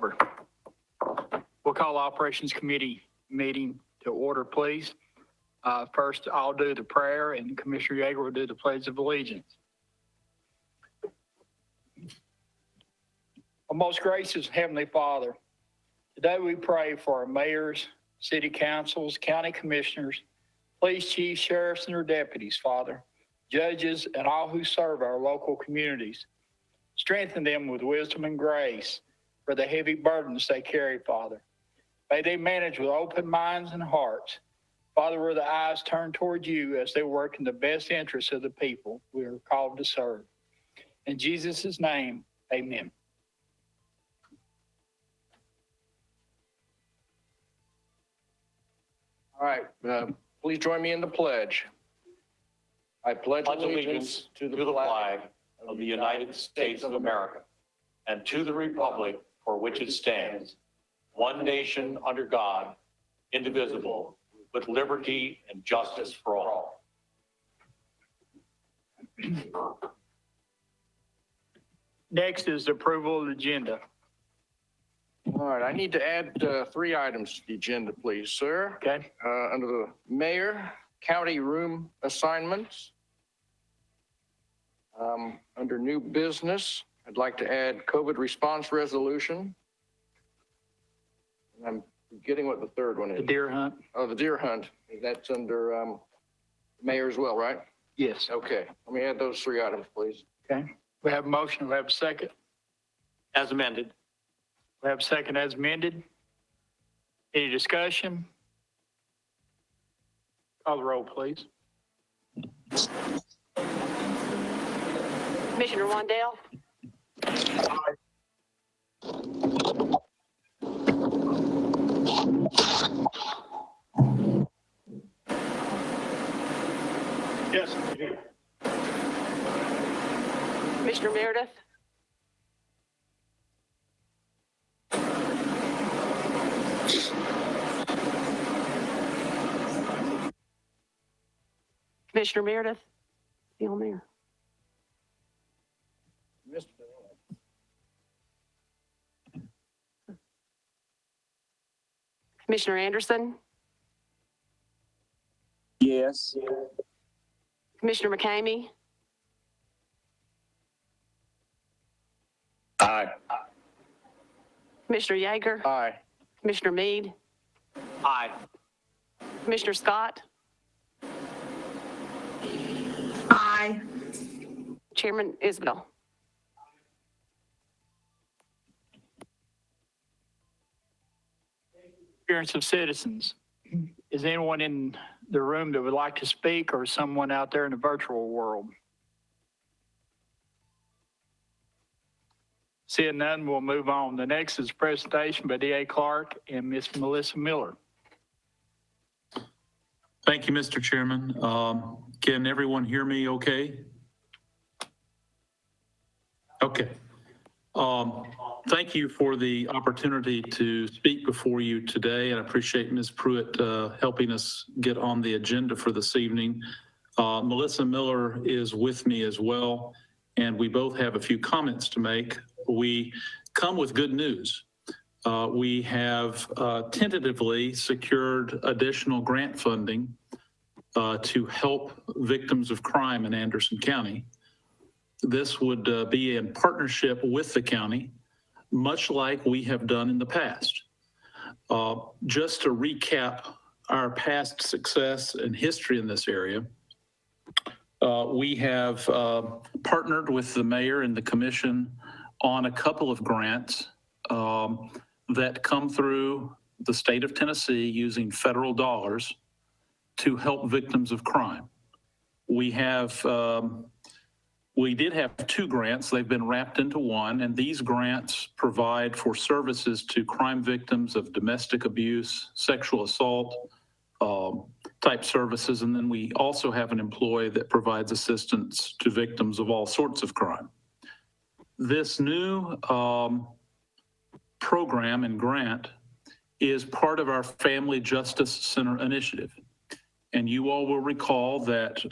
over. We'll call Operations Committee meeting to order, please. First, I'll do the prayer, and Commissioner Yeager will do the Pledge of Allegiance. Our most gracious Heavenly Father, today we pray for our mayors, city councils, county commissioners, police chiefs, sheriffs, and their deputies, Father, judges, and all who serve our local communities. Strengthen them with wisdom and grace for the heavy burdens they carry, Father. May they manage with open minds and hearts. Father, where the eyes turn toward you as they work in the best interests of the people we are called to serve. In Jesus' name, amen. All right, please join me in the pledge. I pledge allegiance to the flag of the United States of America and to the republic for which it stands, one nation under God, indivisible, with liberty and justice for all. Next is the approval of the agenda. All right, I need to add 3 items to the agenda, please, sir. Okay. Under the mayor, county room assignments. Under new business, I'd like to add COVID response resolution. And I'm forgetting what the third one is. The deer hunt? Oh, the deer hunt. That's under mayor as well, right? Yes. Okay, let me add those 3 items, please. Okay. We have a motion. We have a second. As amended. We have a second as amended. Any discussion? Call the roll, please. Commissioner Wandale? Yes. Commissioner Meredith? Commissioner Meredith? You on there? Commissioner Anderson? Yes. Commissioner McCamey? Aye. Commissioner Yeager? Aye. Commissioner Meade? Aye. Commissioner Scott? Aye. Chairman Isbell? Appearance of citizens. Is anyone in the room that would like to speak, or someone out there in the virtual world? Seeing none, we'll move on. The next is a presentation by D.A. Clark and Miss Melissa Miller. Thank you, Mr. Chairman. Can everyone hear me okay? Okay. Thank you for the opportunity to speak before you today, and I appreciate Ms. Pruitt helping us get on the agenda for this evening. Melissa Miller is with me as well, and we both have a few comments to make. We come with good news. We have tentatively secured additional grant funding to help victims of crime in Anderson County. This would be in partnership with the county, much like we have done in the past. Just to recap our past success and history in this area, we have partnered with the mayor and the commission on a couple of grants that come through the state of Tennessee using federal dollars to help victims of crime. We did have 2 grants. They've been wrapped into one, and these grants provide for services to crime victims of domestic abuse, sexual assault type services, and then we also have an employee that provides assistance to victims of all sorts of crime. This new program and grant is part of our Family Justice Center initiative. And you all will recall that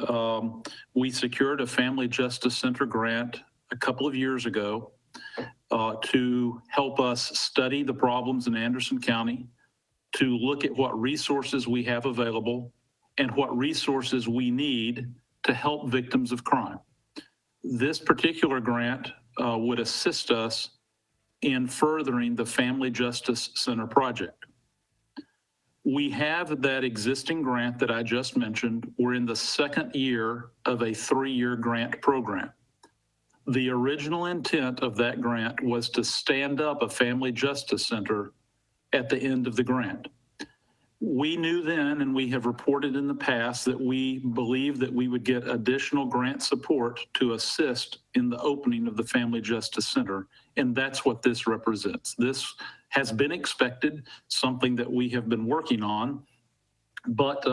we secured a Family Justice Center grant a couple of years ago to help us study the problems in Anderson County, to look at what resources we have available and what resources we need to help victims of crime. This particular grant would assist us in furthering the Family Justice Center project. We have that existing grant that I just mentioned. We're in the second year of a 3-year grant program. The original intent of that grant was to stand up a Family Justice Center at the end of the grant. We knew then, and we have reported in the past, that we believed that we would get additional grant support to assist in the opening of the Family Justice Center, and that's what this represents. This has been expected, something that we have been working on, but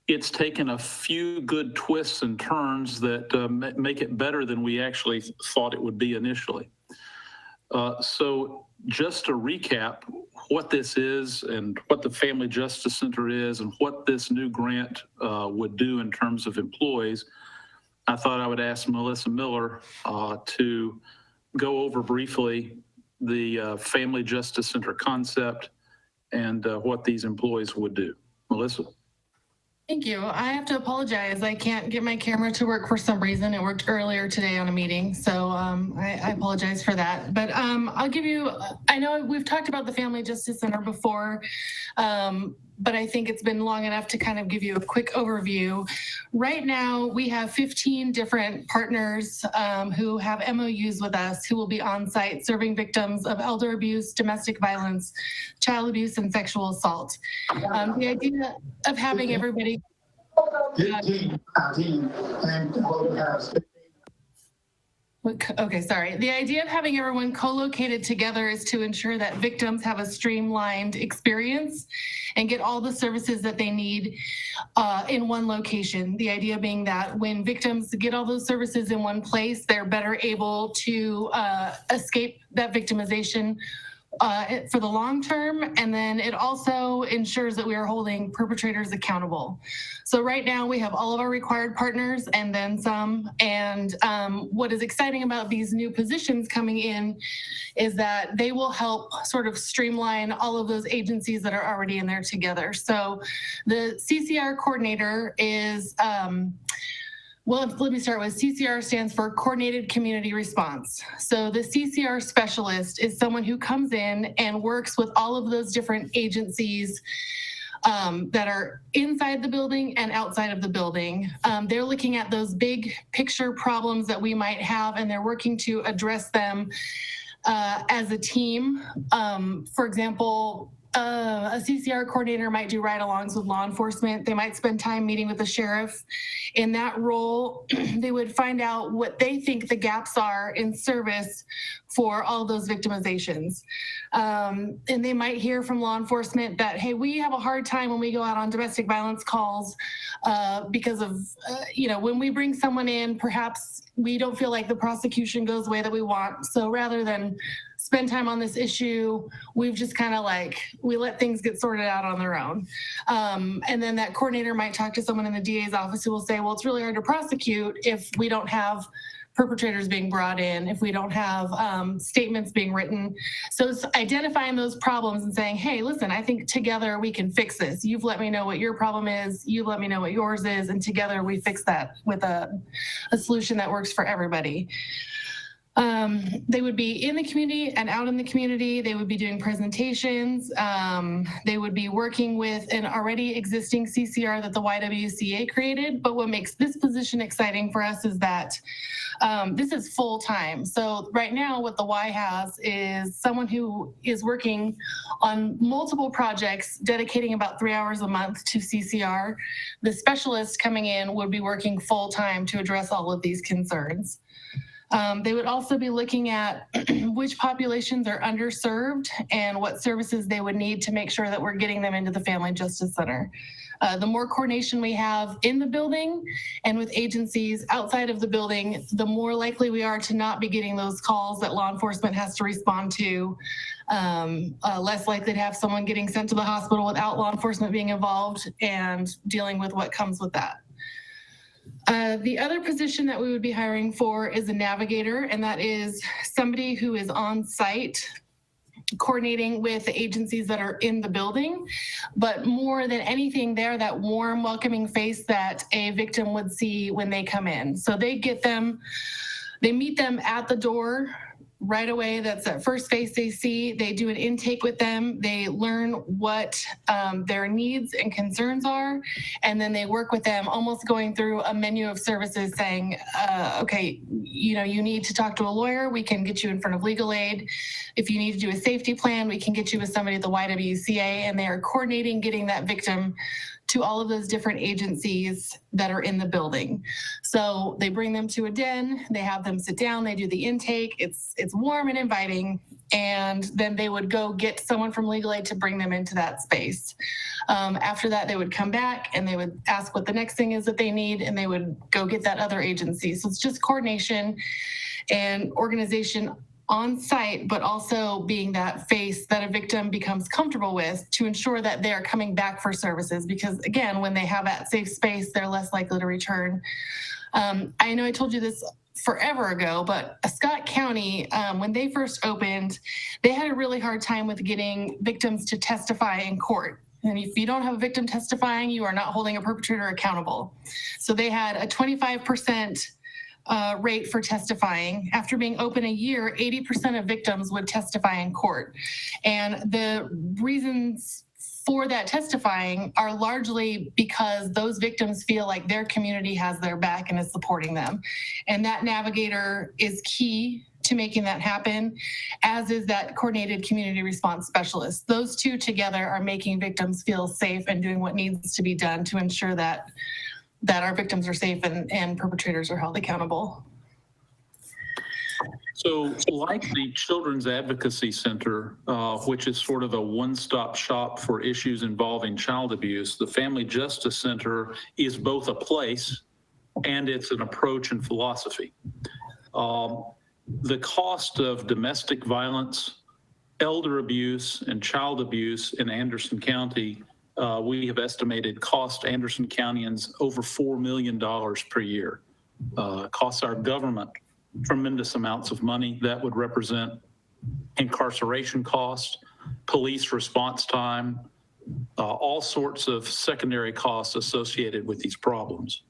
it's taken a few good twists and turns that make it better than we actually thought it would be initially. So just to recap what this is and what the Family Justice Center is and what this new grant would do in terms of employees, I thought I would ask Melissa Miller to go over briefly the Family Justice Center concept and what these employees would do. Melissa. Thank you. I have to apologize. I can't get my camera to work for some reason. It worked earlier today on a meeting, so I apologize for that. But I'll give you, I know we've talked about the Family Justice Center before, but I think it's been long enough to kind of give you a quick overview. Right now, we have 15 different partners who have MOUs with us who will be on site serving victims of elder abuse, domestic violence, child abuse, and sexual assault. The idea of having everybody Okay, sorry. The idea of having everyone co-located together is to ensure that victims have a streamlined experience and get all the services that they need in one location. The idea being that when victims get all those services in one place, they're better able to escape that victimization for the long term, and then it also ensures that we are holding perpetrators accountable. So right now we have all of our required partners and then some, and what is exciting about these new positions coming in is that they will help sort of streamline all of those agencies that are already in there together. So the CCR coordinator is well, let me start with CCR stands for Coordinated Community Response. So the CCR specialist is someone who comes in and works with all of those different agencies that are inside the building and outside of the building. They're looking at those big picture problems that we might have, and they're working to address them as a team. For example, a CCR coordinator might do ride-alongs with law enforcement. They might spend time meeting with the sheriff. In that role, they would find out what they think the gaps are in service for all those victimizations. And they might hear from law enforcement that, hey, we have a hard time when we go out on domestic violence calls because of, when we bring someone in, perhaps we don't feel like the prosecution goes the way that we want. So rather than spend time on this issue, we've just kind of we let things get sorted out on their own. And then that coordinator might talk to someone in the DA's office who will say, well, it's really hard to prosecute if we don't have perpetrators being brought in, if we don't have statements being written. So it's identifying those problems and saying, hey, listen, I think together we can fix this. You've let me know what your problem is. You let me know what yours is. And together we fix that with a solution that works for everybody. They would be in the community and out in the community. They would be doing presentations. They would be working with an already existing CCR that the YWCA created. But what makes this position exciting for us is that this is full time. So right now what the Y has is someone who is working on multiple projects, dedicating about 3 hours a month to CCR. The specialist coming in would be working full time to address all of these concerns. They would also be looking at which populations are underserved and what services they would need to make sure that we're getting them into the Family Justice Center. The more coordination we have in the building and with agencies outside of the building, the more likely we are to not be getting those calls that law enforcement has to respond to. Less likely to have someone getting sent to the hospital without law enforcement being involved and dealing with what comes with that. The other position that we would be hiring for is a navigator, and that is somebody who is on site coordinating with the agencies that are in the building. But more than anything, they're that warm, welcoming face that a victim would see when they come in. So they meet them at the door right away. That's that first face they see. They do an intake with them. They learn what their needs and concerns are. And then they work with them, almost going through a menu of services saying, okay, you need to talk to a lawyer. We can get you in front of legal aid. If you need to do a safety plan, we can get you with somebody at the YWCA. And they are coordinating getting that victim to all of those different agencies that are in the building. So they bring them to a den, they have them sit down, they do the intake, it's warm and inviting, and then they would go get someone from legal aid to bring them into that space. After that, they would come back and they would ask what the next thing is that they need, and they would go get that other agency. So it's just coordination and organization on site, but also being that face that a victim becomes comfortable with to ensure that they're coming back for services. Because again, when they have that safe space, they're less likely to return. I know I told you this forever ago, but Scott County, when they first opened, they had a really hard time with getting victims to testify in court. And if you don't have a victim testifying, you are not holding a perpetrator accountable. So they had a 25% rate for testifying. After being open a year, 80% of victims would testify in court. And the reasons for that testifying are largely because those victims feel like their community has their back and is supporting them. And that navigator is key to making that happen, as is that coordinated community response specialist. Those two together are making victims feel safe and doing what needs to be done to ensure that our victims are safe and perpetrators are held accountable. So like the Children's Advocacy Center, which is sort of a one-stop shop for issues involving child abuse, the Family Justice Center is both a place and it's an approach and philosophy. The cost of domestic violence, elder abuse, and child abuse in Anderson County, we have estimated cost Anderson Countyans over $4 million per year. Costs our government tremendous amounts of money. That would represent incarceration costs, police response time, all sorts of secondary costs associated with these problems.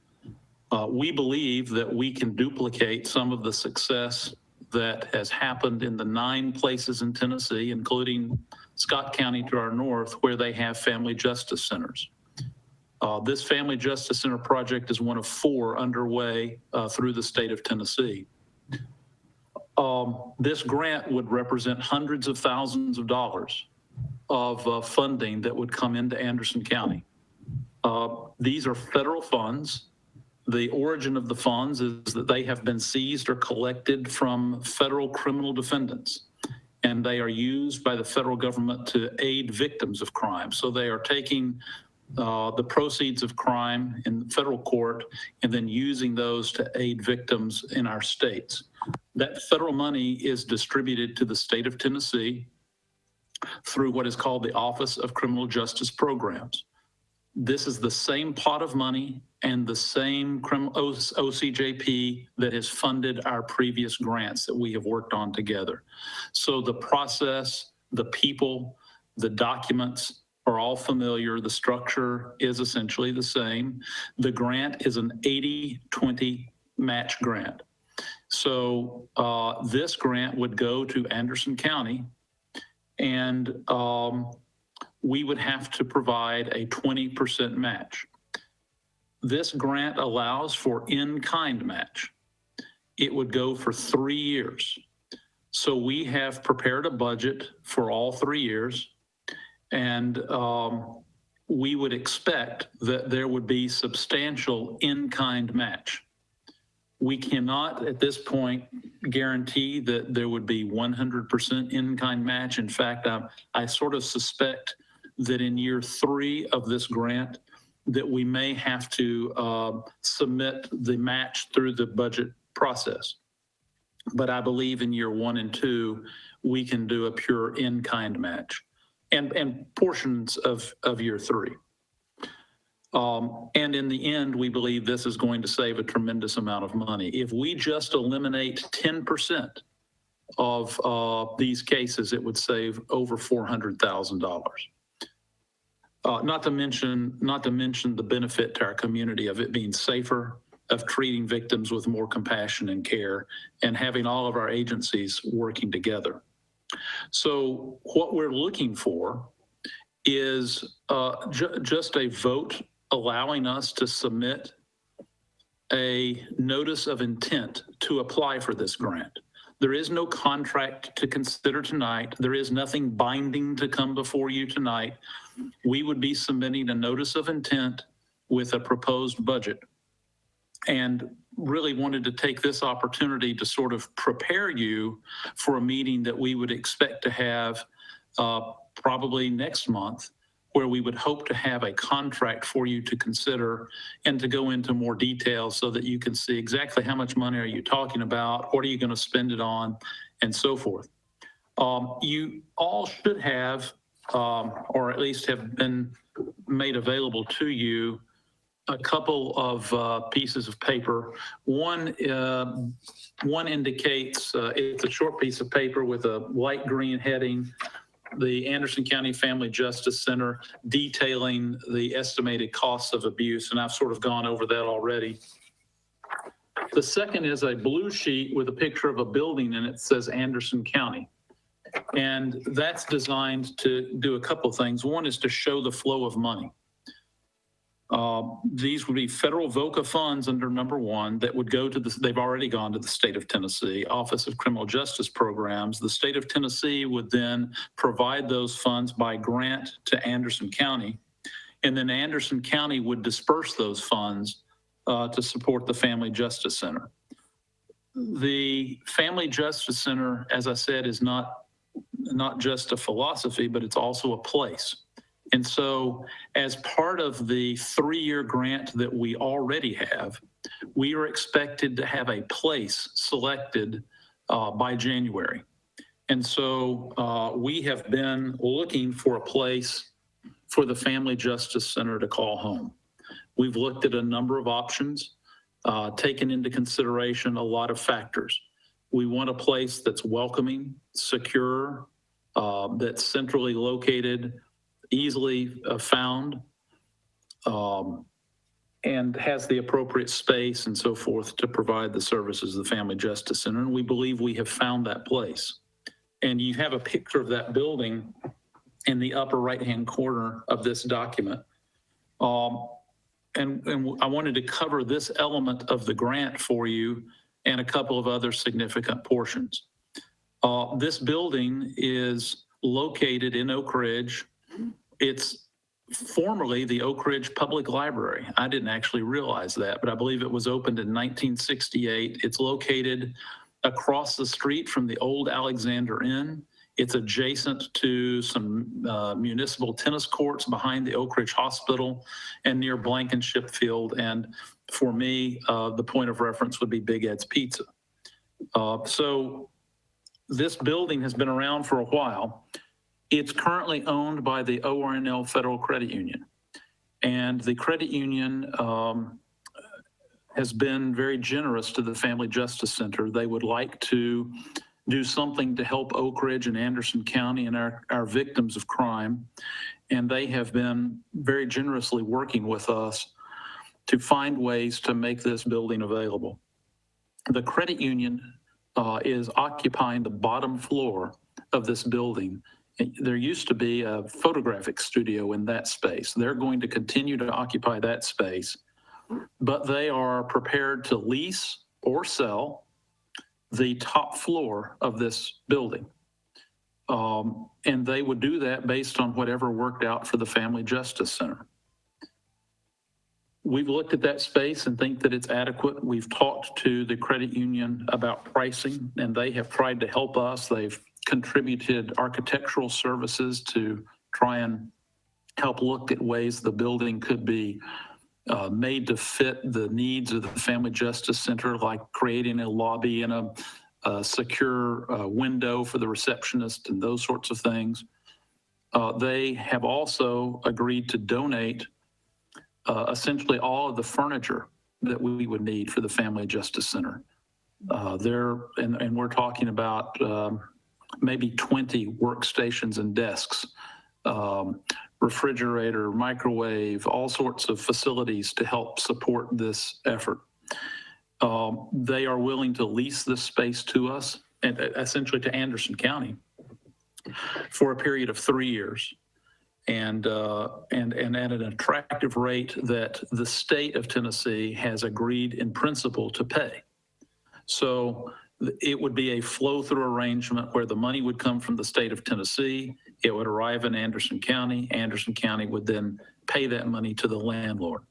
We believe that we can duplicate some of the success that has happened in the 9 places in Tennessee, including Scott County to our north, where they have family justice centers. This Family Justice Center project is one of 4 underway through the state of Tennessee. This grant would represent hundreds of thousands of dollars of funding that would come into Anderson County. These are federal funds. The origin of the funds is that they have been seized or collected from federal criminal defendants, and they are used by the federal government to aid victims of crime. So they are taking the proceeds of crime in federal court and then using those to aid victims in our states. That federal money is distributed to the state of Tennessee through what is called the Office of Criminal Justice Programs. This is the same pot of money and the same OCJP that has funded our previous grants that we have worked on together. So the process, the people, the documents are all familiar. The structure is essentially the same. The grant is an 80-20 match grant. So this grant would go to Anderson County, and we would have to provide a 20% match. This grant allows for in-kind match. It would go for 3 years. So we have prepared a budget for all 3 years, and we would expect that there would be substantial in-kind match. We cannot at this point guarantee that there would be 100% in-kind match. In fact, I sort of suspect that in year 3 of this grant, that we may have to submit the match through the budget process. But I believe in year 1 and 2, we can do a pure in-kind match and portions of year 3. And in the end, we believe this is going to save a tremendous amount of money. If we just eliminate 10% of these cases, it would save over $400,000. Not to mention the benefit to our community of it being safer, of treating victims with more compassion and care, and having all of our agencies working together. So what we're looking for is just a vote allowing us to submit a notice of intent to apply for this grant. There is no contract to consider tonight. There is nothing binding to come before you tonight. We would be submitting a notice of intent with a proposed budget, and really wanted to take this opportunity to sort of prepare you for a meeting that we would expect to have probably next month, where we would hope to have a contract for you to consider and to go into more detail so that you can see exactly how much money are you talking about, what are you going to spend it on, and so forth. You all should have, or at least have been made available to you, a couple of pieces of paper. One indicates, it's a short piece of paper with a light green heading, the Anderson County Family Justice Center, detailing the estimated costs of abuse, and I've sort of gone over that already. The second is a blue sheet with a picture of a building, and it says Anderson County. And that's designed to do a couple of things. One is to show the flow of money. These would be federal VOCA funds under number one that would go to they've already gone to the state of Tennessee, Office of Criminal Justice Programs. The state of Tennessee would then provide those funds by grant to Anderson County. And then Anderson County would disperse those funds to support the Family Justice Center. The Family Justice Center, as I said, is not just a philosophy, but it's also a place. And so as part of the 3-year grant that we already have, we are expected to have a place selected by January. And so we have been looking for a place for the Family Justice Center to call home. We've looked at a number of options, taken into consideration a lot of factors. We want a place that's welcoming, secure, that's centrally located, easily found, and has the appropriate space and so forth to provide the services of the Family Justice Center. And we believe we have found that place. And you have a picture of that building in the upper right-hand corner of this document. And I wanted to cover this element of the grant for you and a couple of other significant portions. This building is located in Oak Ridge. It's formerly the Oak Ridge Public Library. I didn't actually realize that, but I believe it was opened in 1968. It's located across the street from the old Alexander Inn. It's adjacent to some municipal tennis courts behind the Oak Ridge Hospital and near Blankenship Field. And for me, the point of reference would be Big Ed's Pizza. So this building has been around for a while. It's currently owned by the ORNL Federal Credit Union. And the credit union has been very generous to the Family Justice Center. They would like to do something to help Oak Ridge and Anderson County and our victims of crime. And they have been very generously working with us to find ways to make this building available. The credit union is occupying the bottom floor of this building. There used to be a photographic studio in that space. They're going to continue to occupy that space, but they are prepared to lease or sell the top floor of this building. And they would do that based on whatever worked out for the Family Justice Center. We've looked at that space and think that it's adequate. We've talked to the credit union about pricing, and they have tried to help us. They've contributed architectural services to try and help look at ways the building could be made to fit the needs of the Family Justice Center, like creating a lobby and a secure window for the receptionist and those sorts of things. They have also agreed to donate essentially all of the furniture that we would need for the Family Justice Center. And we're talking about maybe 20 workstations and desks, refrigerator, microwave, all sorts of facilities to help support this effort. They are willing to lease this space to us, and essentially to Anderson County, for a period of 3 years. And at an attractive rate that the state of Tennessee has agreed in principle to pay. So it would be a flow-through arrangement where the money would come from the state of Tennessee. It would arrive in Anderson County. Anderson County would then pay that money to the landlord.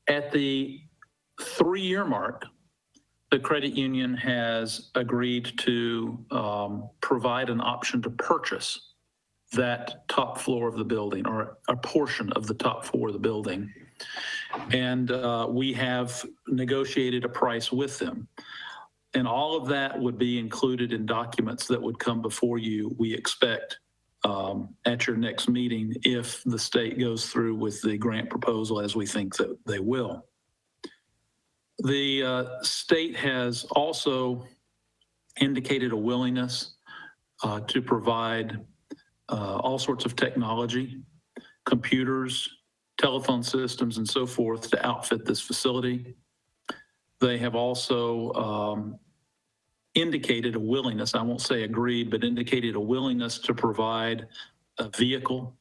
At the 3-year mark, the credit union has agreed to provide an option to purchase that top floor of the building, or a portion of the top floor of the building. And we have negotiated a price with them. And all of that would be included in documents that would come before you, we expect, at your next meeting, if the state goes through with the grant proposal, as we think that they will. The state has also indicated a willingness to provide all sorts of technology, computers, telephone systems, and so forth to outfit this facility. They have also indicated a willingness, I won't say agreed, but indicated a willingness to provide a vehicle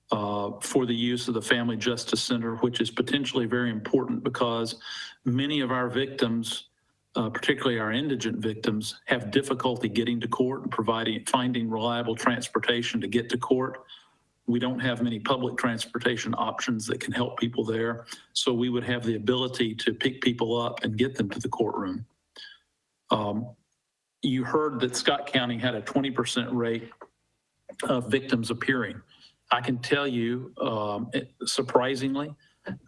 for the use of the Family Justice Center, which is potentially very important because many of our victims, particularly our indigent victims, have difficulty getting to court and finding reliable transportation to get to court. We don't have many public transportation options that can help people there. So we would have the ability to pick people up and get them to the courtroom. You heard that Scott County had a 20% rate of victims appearing. I can tell you, surprisingly,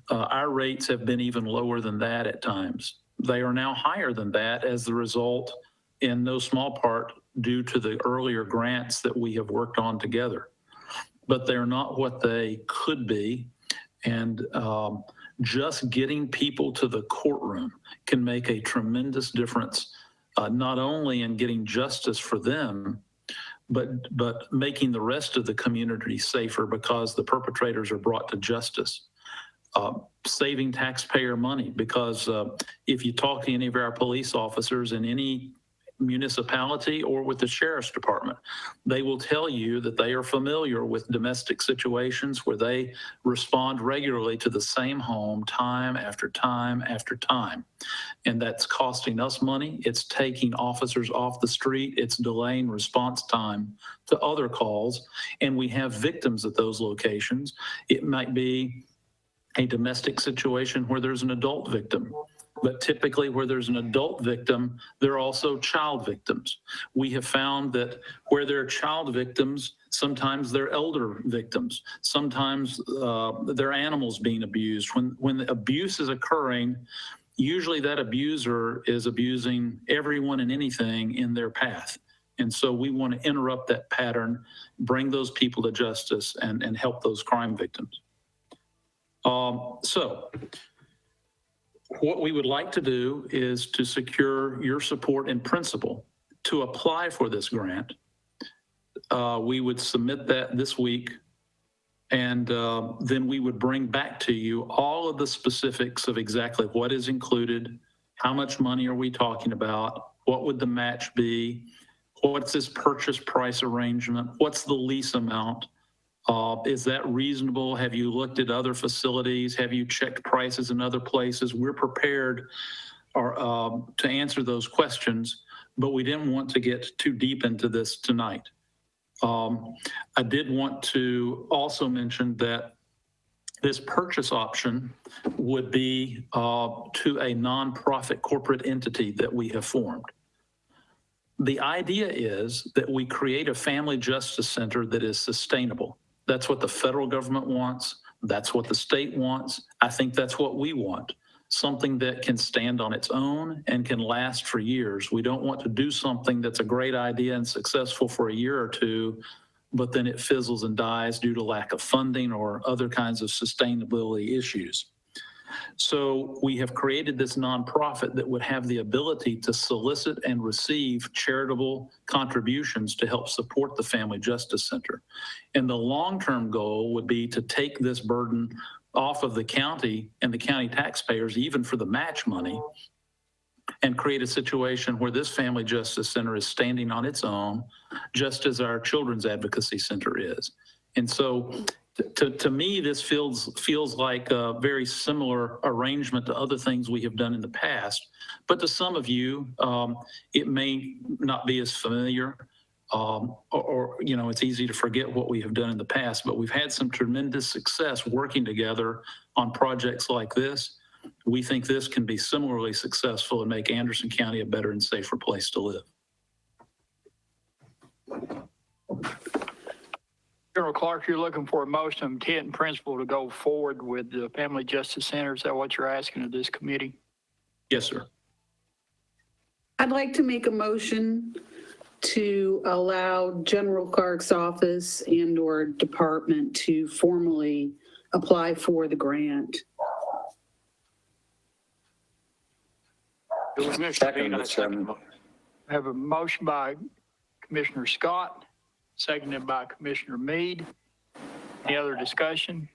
our rates have been even lower than that at times. They are now higher than that as the result, in no small part, due to the earlier grants that we have worked on together. But they're not what they could be. And just getting people to the courtroom can make a tremendous difference, not only in getting justice for them, but making the rest of the community safer because the perpetrators are brought to justice. Saving taxpayer money, because if you talk to any of our police officers in any municipality or with the sheriff's department, they will tell you that they are familiar with domestic situations where they respond regularly to the same home time after time after time. And that's costing us money. It's taking officers off the street. It's delaying response time to other calls. And we have victims at those locations. It might be a domestic situation where there's an adult victim. But typically where there's an adult victim, there are also child victims. We have found that where there are child victims, sometimes they're elder victims. Sometimes they're animals being abused. When the abuse is occurring, usually that abuser is abusing everyone and anything in their path. And so we want to interrupt that pattern, bring those people to justice, and help those crime victims. So what we would like to do is to secure your support in principle to apply for this grant. We would submit that this week, and then we would bring back to you all of the specifics of exactly what is included, how much money are we talking about, what would the match be, what's this purchase price arrangement, what's the lease amount, is that reasonable? Have you looked at other facilities? Have you checked prices in other places? We're prepared to answer those questions, but we didn't want to get too deep into this tonight. I did want to also mention that this purchase option would be to a nonprofit corporate entity that we have formed. The idea is that we create a family justice center that is sustainable. That's what the federal government wants. That's what the state wants. I think that's what we want. Something that can stand on its own and can last for years. We don't want to do something that's a great idea and successful for a year or two, but then it fizzles and dies due to lack of funding or other kinds of sustainability issues. So we have created this nonprofit that would have the ability to solicit and receive charitable contributions to help support the Family Justice Center. And the long-term goal would be to take this burden off of the county and the county taxpayers, even for the match money, and create a situation where this Family Justice Center is standing on its own, just as our Children's Advocacy Center is. And so to me, this feels like a very similar arrangement to other things we have done in the past. But to some of you, it may not be as familiar, or it's easy to forget what we have done in the past. But we've had some tremendous success working together on projects like this. We think this can be similarly successful and make Anderson County a better and safer place to live. General Clark, you're looking for a motion of intent and principle to go forward with the Family Justice Center. Is that what you're asking of this committee? Yes, sir. I'd like to make a motion to allow General Clark's office and/or department to formally apply for the grant. Second, Mr. Chairman. I have a motion by Commissioner Scott, seconded by Commissioner Mead. Any other discussion?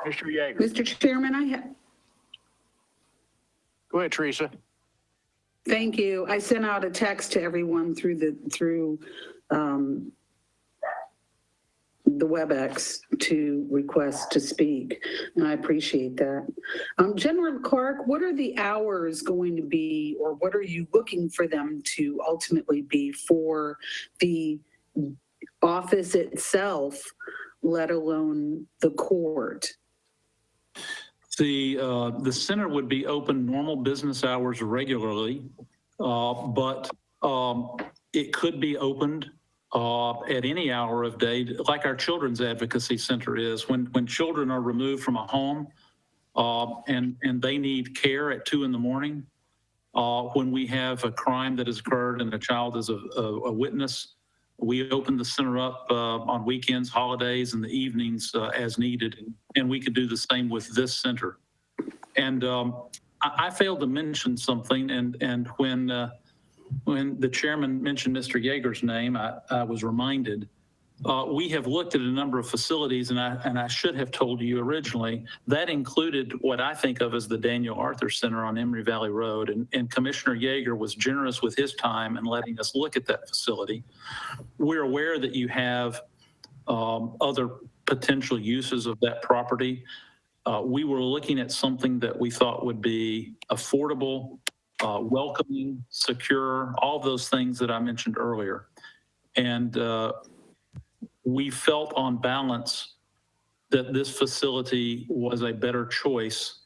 Mr. Yeager. Mr. Chairman, Go ahead, Teresa. thank you. I sent out a text to everyone through the WebEx to request to speak, and I appreciate that. General Clark, what are the hours going to be, or what are you looking for them to ultimately be for the office itself, let alone the court? The center would be open normal business hours regularly, but it could be opened at any hour of day, like our Children's Advocacy Center is. When children are removed from a home and they need care at 2 a.m, when we have a crime that has occurred and a child is a witness, we open the center up on weekends, holidays, and the evenings as needed. And we could do the same with this center. And I failed to mention something, and when the chairman mentioned Mr. Yeager's name, I was reminded. We have looked at a number of facilities, and I should have told you originally, that included what I think of as the Daniel Arthur Center on Emory Valley Road. And Commissioner Yeager was generous with his time in letting us look at that facility. We're aware that you have other potential uses of that property. We were looking at something that we thought would be affordable, welcoming, secure, all those things that I mentioned earlier. And we felt on balance that this facility was a better choice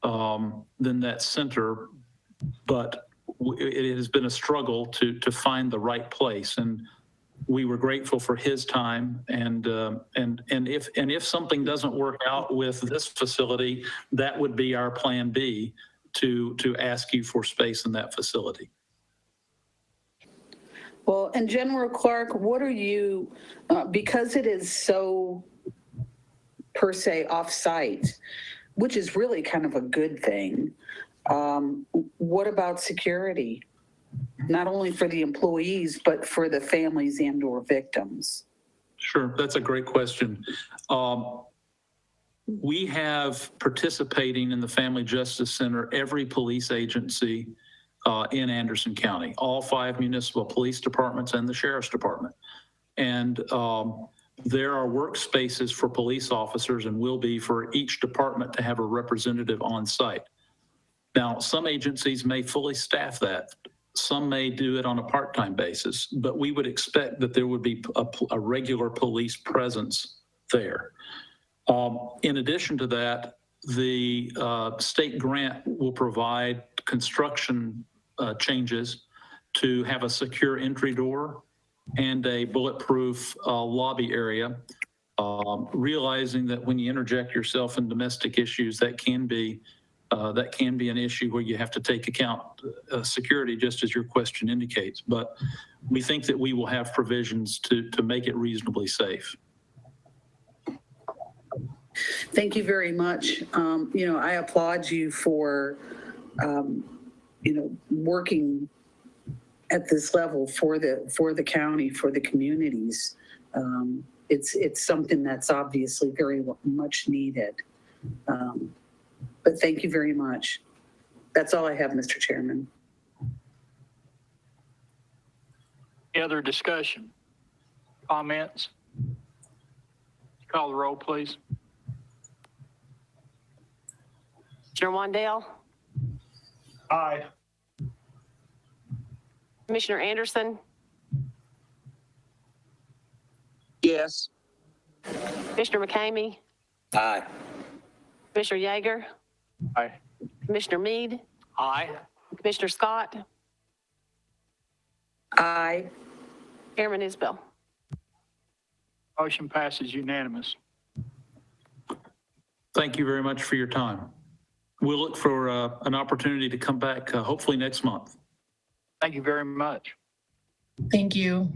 than that center, but it has been a struggle to find the right place. And we were grateful for his time. And if something doesn't work out with this facility, that would be our plan B, to ask you for space in that facility. Well, and General Clark, what are you, because it is so per se off-site, which is really kind of a good thing, what about security? Not only for the employees, but for the families and/or victims? Sure, that's a great question. We have participating in the Family Justice Center every police agency in Anderson County, all 5 municipal police departments and the sheriff's department. And there are workspaces for police officers, and will be for each department to have a representative on site. Now, some agencies may fully staff that. Some may do it on a part-time basis, but we would expect that there would be a regular police presence there. In addition to that, the state grant will provide construction changes to have a secure entry door and a bulletproof lobby area, realizing that when you interject yourself in domestic issues, that can be that can be an issue where you have to take account security, just as your question indicates. But we think that we will have provisions to make it reasonably safe. Thank you very much. I applaud you for, working at this level for the county, for the communities. It's something that's obviously very much needed. But thank you very much. That's all I have, Mr. Chairman. Any other discussion? Comments? Call the roll, please. Commissioner Wandell, Aye. Commissioner Anderson, Yes. Commissioner McCamey, Aye. Commissioner Yeager, Aye. Commissioner Mead, Aye. Commissioner Scott, Aye. Chairman Isbell. Motion passes unanimous. Thank you very much for your time. We'll look for an opportunity to come back, hopefully next month. Thank you very much. Thank you.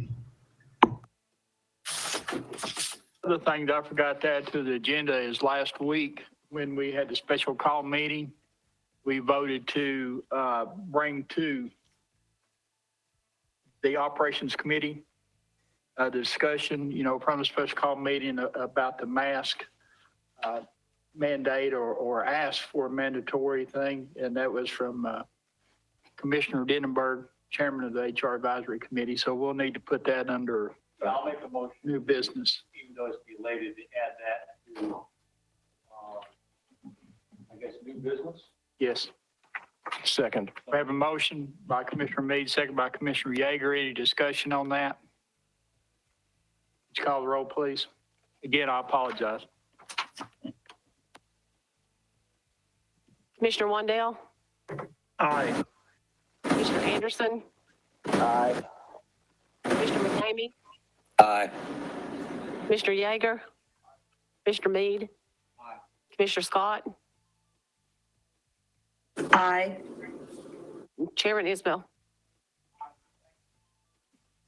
Other thing that I forgot to add to the agenda is last week, when we had the special call meeting, we voted to bring to the Operations Committee the discussion, from the special call meeting about the mask mandate or ask for a mandatory thing. And that was from Commissioner Denenberg, Chairman of the HR Advisory Committee. So we'll need to put that under I'll make a motion, new business. even though it's belated, to add that to, new business? Yes. Second. We have a motion by Commissioner Meade, second by Commissioner Yeager. Any discussion on that? Would you call the roll, please? Again, I apologize. Commissioner Wandell, Aye. Commissioner Anderson, Aye. Commissioner McCamey, Aye. Commissioner Yeager, Commissioner Mead, Commissioner Scott, Aye. Chairman Isbell.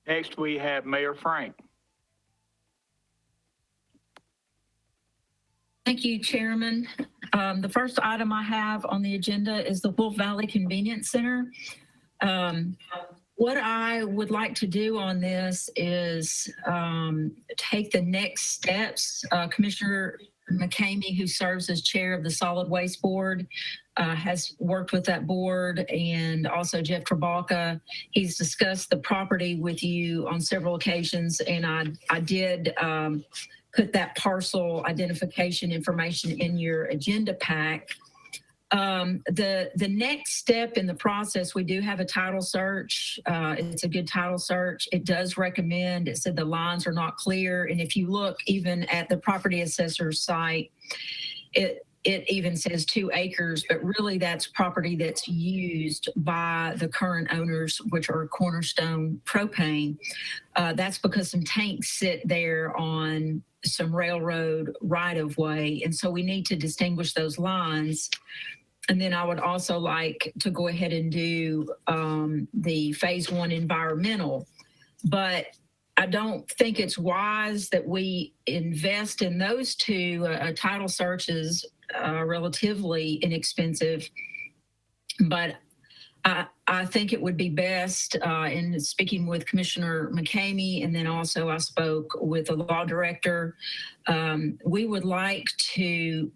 Next, we have Mayor Frank. Thank you, Chairman. The first item I have on the agenda is the Wolf Valley Convenience Center. What I would like to do on this is take the next steps. Commissioner McCamey, who serves as chair of the Solid Waste Board, has worked with that board, and also Jeff Trabalka. He's discussed the property with you on several occasions, and I did put that parcel identification information in your agenda pack. The next step in the process, we do have a title search. It's a good title search. It does recommend, it said the lines are not clear. And if you look even at the property assessor's site, it even says 2 acres, but really that's property that's used by the current owners, which are Cornerstone Propane. That's because some tanks sit there on some railroad right-of-way. And so we need to distinguish those lines. And then I would also like to go ahead and do the phase 1 environmental. But I don't think it's wise that we invest in those two. Title search is relatively inexpensive, but I think it would be best, in speaking with Commissioner McCamey, and then also I spoke with the law director, we would like to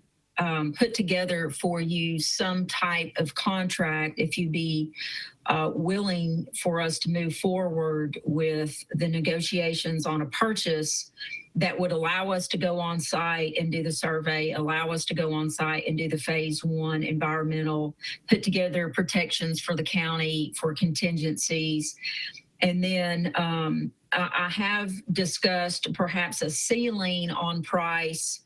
put together for you some type of contract, if you'd be willing for us to move forward with the negotiations on a purchase that would allow us to go on site and do the survey, allow us to go on site and do the phase 1 environmental, put together protections for the county for contingencies. And then I have discussed perhaps a ceiling on price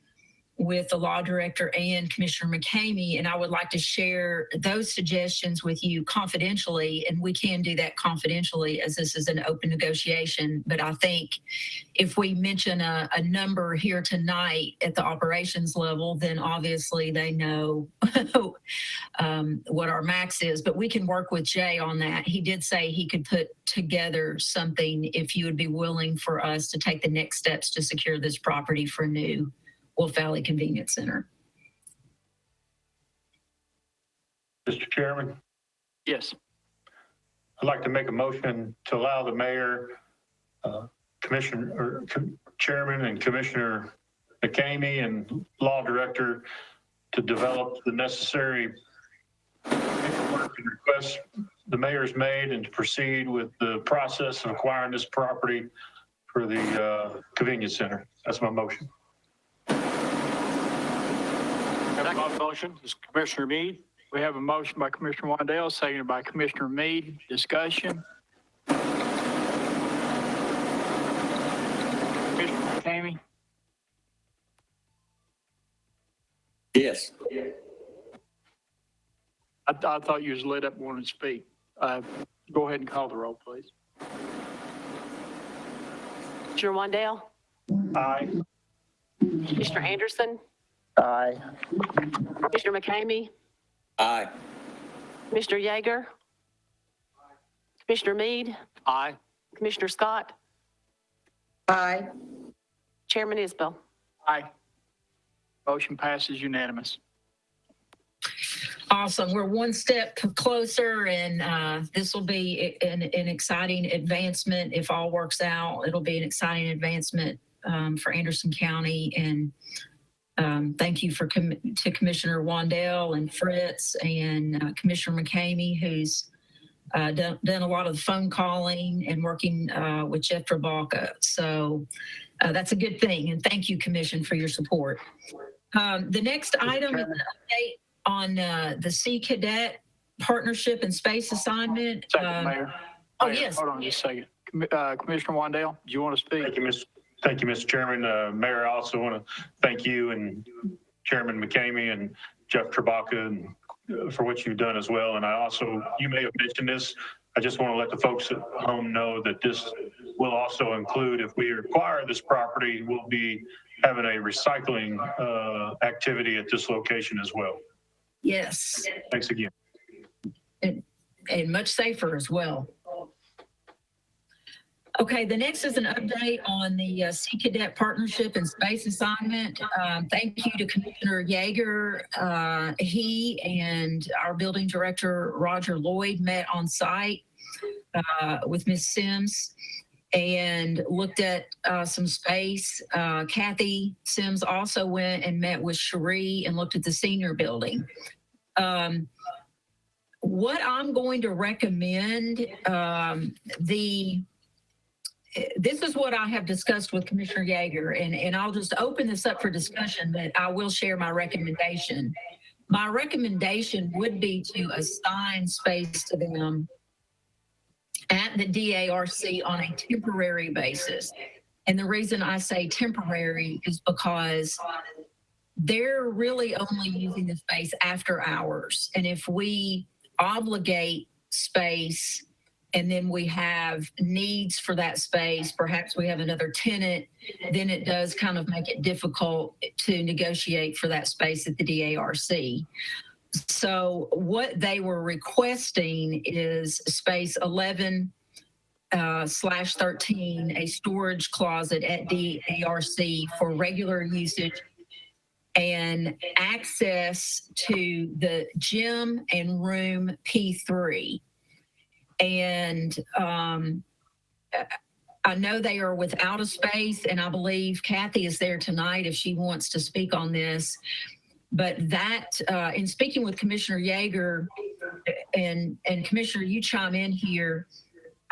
with the law director and Commissioner McCamey, and I would like to share those suggestions with you confidentially, and we can do that confidentially as this is an open negotiation. But I think if we mention a number here tonight at the operations level, then obviously they know what our max is, but we can work with Jay on that. He did say he could put together something if you would be willing for us to take the next steps to secure this property for a new Wolf Valley Convenience Center. Mr. Chairman, Yes. I'd like to make a motion to allow the mayor, Chairman and Commissioner McCamey and Law Director to develop the necessary paperwork and requests the mayor's made and to proceed with the process of acquiring this property for the convenience center. That's my motion. Have a motion, this is Commissioner Meade. We have a motion by Commissioner Wandell, seconded by Commissioner Meade. Discussion. Commissioner McCamey? Yes. I thought you was lit up wanting to speak. Go ahead and call the roll, please. Commissioner Wandell, Aye. Commissioner Anderson, Aye. Commissioner McCamey, Aye. Commissioner Yeager, Commissioner Meade, Aye. Commissioner Scott, Aye. Chairman Isbell. Aye. Motion passes unanimous. Awesome. We're one step closer, and this will be an exciting advancement. If all works out, it'll be an exciting advancement for Anderson County. And thank you to Commissioner Wandell and Fritz and Commissioner McCamey, who's done a lot of the phone calling and working with Jeff Trabaka. So that's a good thing. And thank you, Commission, for your support. The next item is an update on the Sea Cadet Partnership and Space Assignment. Second, Mayor. Oh, Mayor, yes. Hold on just a second. Commissioner Wandell, do you want to speak? Thank you, Mr. Chairman. Mayor, I also want to thank you and Chairman McCamey and Jeff Trabaka for what you've done as well. And you may have mentioned this. I just want to let the folks at home know that this will also include, if we acquire this property, we'll be having a recycling activity at this location as well. Yes. Thanks again. And much safer as well. Okay, the next is an update on the Sea Cadet Partnership and Space Assignment. Thank you to Commissioner Yeager. He and our building director, Roger Lloyd, met on site with Ms. Sims and looked at some space. Kathy Sims also went and met with Cherie and looked at the senior building. What I'm going to recommend, this is what I have discussed with Commissioner Yeager, and I'll just open this up for discussion, but I will share my recommendation. My recommendation would be to assign space to them at the DARC on a temporary basis. And the reason I say temporary is because they're really only using the space after hours. And if we obligate space and then we have needs for that space, perhaps we have another tenant, then it does kind of make it difficult to negotiate for that space at the DARC. So what they were requesting is space 11/13, a storage closet at DARC for regular usage and access to the gym and room P3. And I know they are without a space, and I believe Kathy is there tonight if she wants to speak on this. But that, in speaking with Commissioner Yeager, and Commissioner, you chime in here,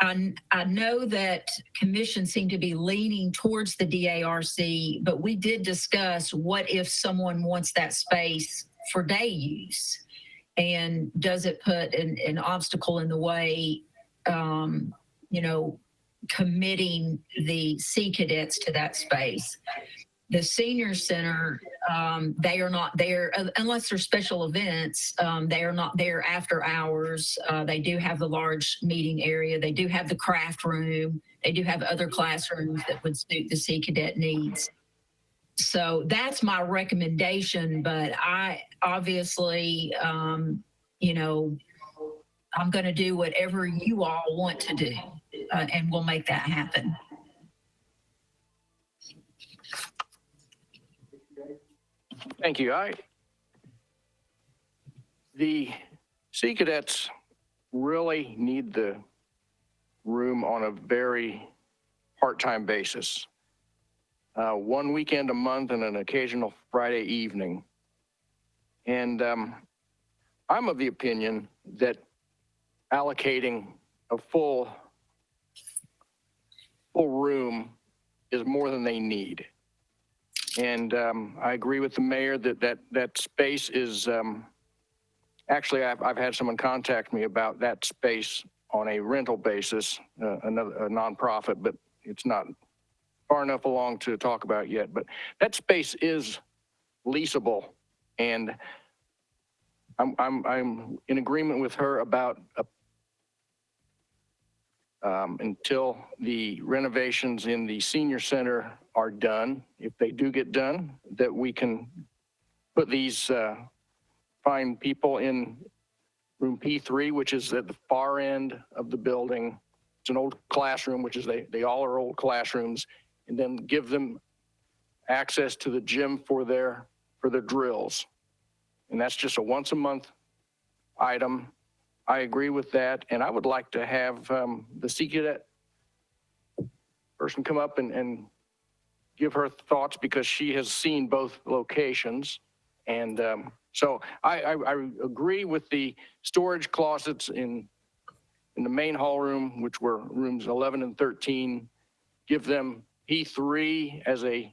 I know that commission seemed to be leaning towards the DARC, but we did discuss what if someone wants that space for day use? And does it put an obstacle in the way, committing the Sea Cadets to that space? The senior center, they are not there unless there's special events. They are not there after hours. They do have the large meeting area. They do have the craft room. They do have other classrooms that would suit the Sea Cadet needs. So that's my recommendation, but I obviously, you know, I'm going to do whatever you all want to do, and we'll make that happen. Thank you. The Sea Cadets really need the room on a very part-time basis. 1 weekend a month and an occasional Friday evening. And I'm of the opinion that allocating a full room is more than they need. And I agree with the mayor that space is, actually, I've had someone contact me about that space on a rental basis, a nonprofit, but it's not far enough along to talk about yet. But that space is leasable, and I'm in agreement with her about until the renovations in the senior center are done, if they do get done, that we can put these fine people in room P3, which is at the far end of the building. It's an old classroom, which is they all are old classrooms, and then give them access to the gym for their drills. And that's just a once a month item. I agree with that, and I would like to have the Sea Cadet person come up and give her thoughts, because she has seen both locations. And so I agree with the storage closets in the main hall room, which were rooms 11 and 13. Give them P3 as a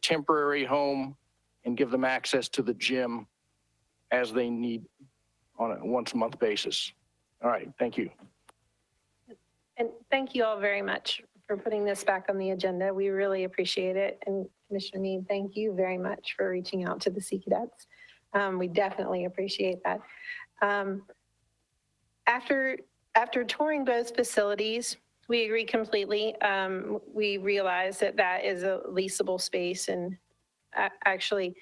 temporary home, and give them access to the gym as they need on a once a month basis. All right, thank you. And thank you all very much for putting this back on the agenda. We really appreciate it. And Commissioner Mead, thank you very much for reaching out to the Sea Cadets. We definitely appreciate that. After touring both facilities, we agree completely. We realize that that is a leasable space, and actually,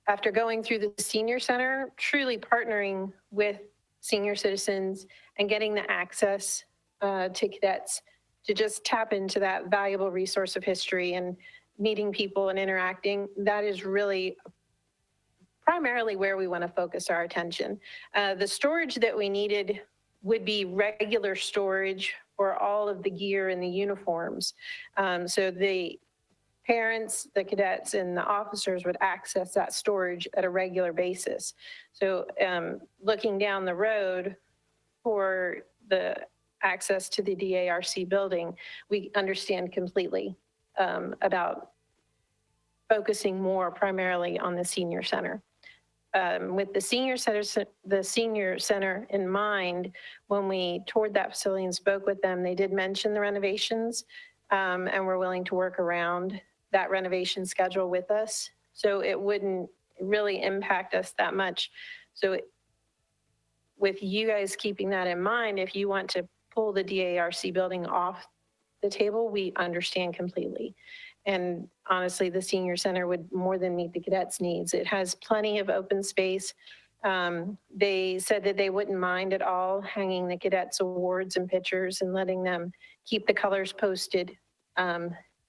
after going through the senior center, truly partnering with senior citizens and getting the access to cadets to just tap into that valuable resource of history and meeting people and interacting, that is really primarily where we want to focus our attention. The storage that we needed would be regular storage for all of the gear and the uniforms. So the parents, the cadets, and the officers would access that storage at a regular basis. So looking down the road for the access to the DARC building, we understand completely about focusing more primarily on the senior center. With the senior center in mind, when we toured that facility and spoke with them, they did mention the renovations, and we're willing to work around that renovation schedule with us. So it wouldn't really impact us that much. So with you guys keeping that in mind, if you want to pull the DARC building off the table, we understand completely. And honestly, the senior center would more than meet the cadets' needs. It has plenty of open space. They said that they wouldn't mind at all hanging the cadets' awards and pictures and letting them keep the colors posted.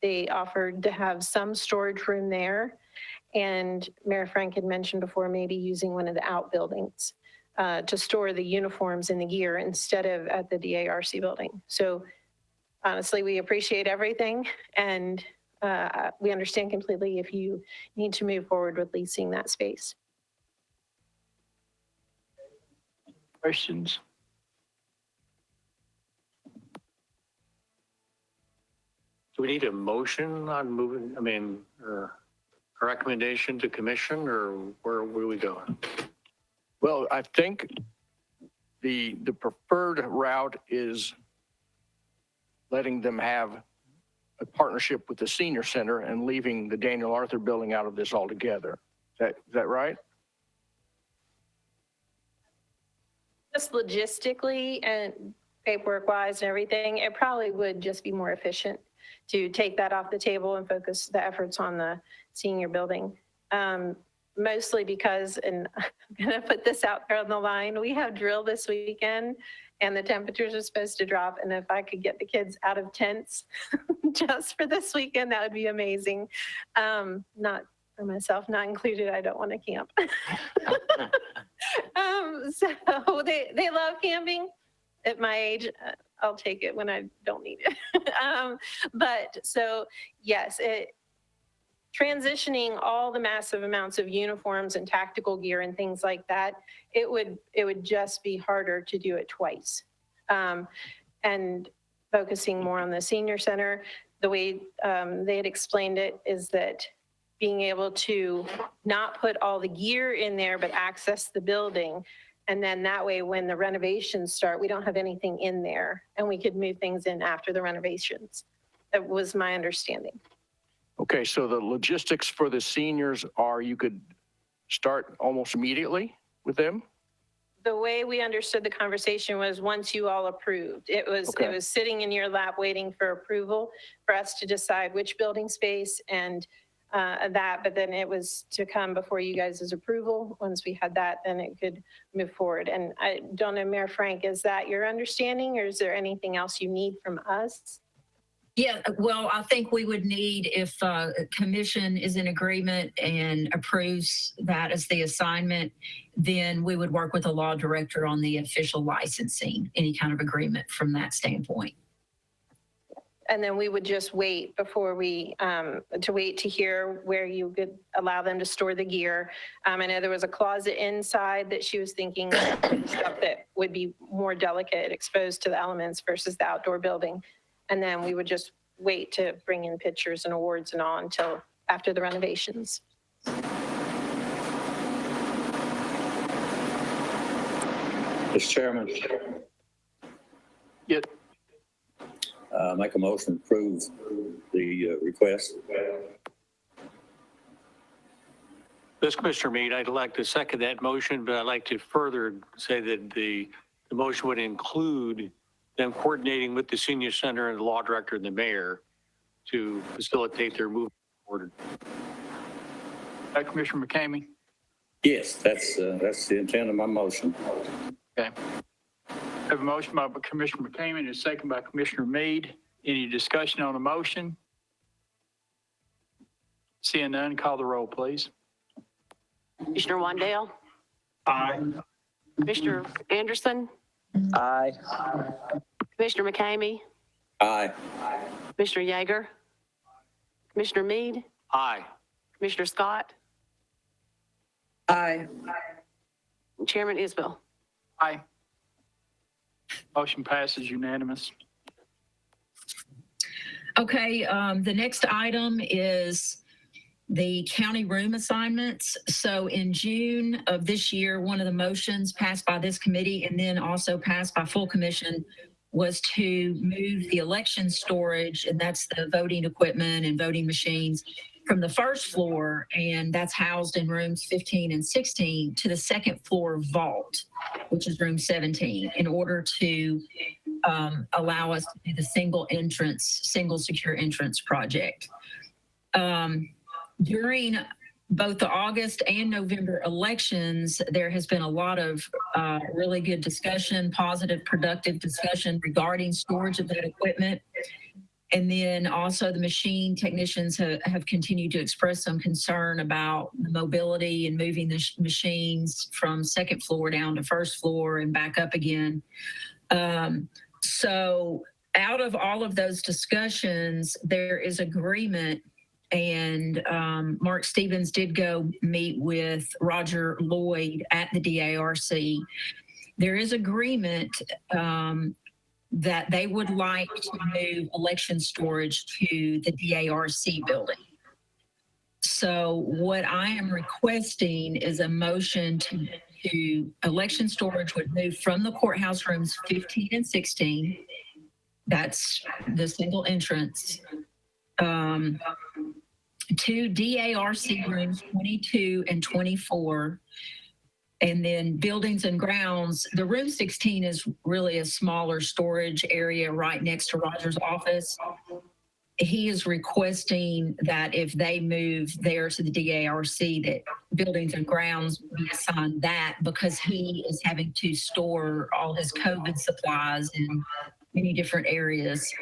They offered to have some storage room there. And Mayor Frank had mentioned before, maybe using one of the outbuildings to store the uniforms and the gear instead of at the DARC building. So honestly, we appreciate everything, and we understand completely if you need to move forward with leasing that space. Questions? Do we need a motion on moving, or a recommendation to commission, or where do we go? Well, I think the preferred route is letting them have a partnership with the senior center and leaving the Daniel Arthur building out of this altogether. Is that right? Just logistically and paperwork wise and everything, it probably would just be more efficient to take that off the table and focus the efforts on the senior building. Mostly because, and I'm gonna put this out there on the line, we have drill this weekend and the temperatures are supposed to drop. And if I could get the kids out of tents just for this weekend, that would be amazing. Not for myself, not included. I don't want to camp. So they love camping. At my age, I'll take it when I don't need it. But so yes, transitioning all the massive amounts of uniforms and tactical gear and things like that, it would just be harder to do it twice. And focusing more on the senior center, the way they had explained it is that being able to not put all the gear in there, but access the building. And then that way, when the renovations start, we don't have anything in there and we could move things in after the renovations. That was my understanding. Okay, so the logistics for the seniors are you could start almost immediately with them? The way we understood the conversation was once you all approved, it was sitting in your lap waiting for approval for us to decide which building space and that, but then it was to come before you guys' approval. Once we had that, then it could move forward. And I don't know, Mayor Frank, is that your understanding or is there anything else you need from us? Yeah, well, I think we would need, if commission is in agreement and approves that as the assignment, then we would work with the law director on the official licensing, any kind of agreement from that standpoint. And then we would just wait before we, to wait to hear where you could allow them to store the gear. I know there was a closet inside that she was thinking stuff that would be more delicate, exposed to the elements versus the outdoor building. And then we would just wait to bring in pictures and awards and all until after the renovations. Mr. Chairman, Yeah. make a motion to approve the request. This Commissioner Meade, I'd like to second that motion, but I'd like to further say that the motion would include them coordinating with the senior center and the law director and the mayor to facilitate their movement forward. Commissioner McCamey? Yes, that's the intent of my motion. Okay. Have a motion by Commissioner McCamey and a second by Commissioner Meade. Any discussion on the motion? Seeing none, call the roll, please. Commissioner Wandale? Aye. Commissioner Anderson? Aye. Commissioner McCamey? Aye. Commissioner Yeager? Commissioner Meade? Aye. Commissioner Scott? Aye. And Chairman Isbell? Aye. Motion passes unanimous. Okay, the next item is the county room assignments. So in June of this year, one of the motions passed by this committee and then also passed by full commission was to move the election storage, and that's the voting equipment and voting machines, from the first floor, and that's housed in rooms 15 and 16, to the second floor vault, which is room 17, in order to allow us to do the single secure entrance project. During both the August and November elections, there has been a lot of really good discussion, positive, productive discussion regarding storage of that equipment. And then also the machine technicians have continued to express some concern about the mobility and moving the machines from second floor down to first floor and back up again. So out of all of those discussions, there is agreement, and Mark Stevens did go meet with Roger Lloyd at the DARC. There is agreement that they would like to move election storage to the DARC building. So what I am requesting is a motion to election storage would move from the courthouse rooms 15 and 16. That's the single entrance, two DARC rooms, 22 and 24. And then buildings and grounds, the room 16 is really a smaller storage area right next to Roger's office. He is requesting that if they move there to the DARC, that buildings and grounds be assigned that, because he is having to store all his COVID supplies in many different areas.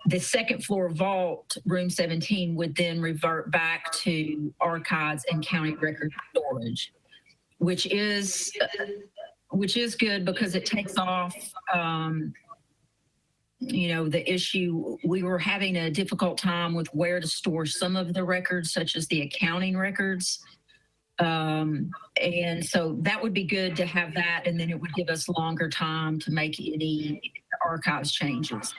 The second floor vault, room 17, would then revert back to archives and county record storage, which is good because it takes off, the issue. We were having a difficult time with where to store some of the records, such as the accounting records. And so that would be good to have that, and then it would give us longer time to make any archives changes.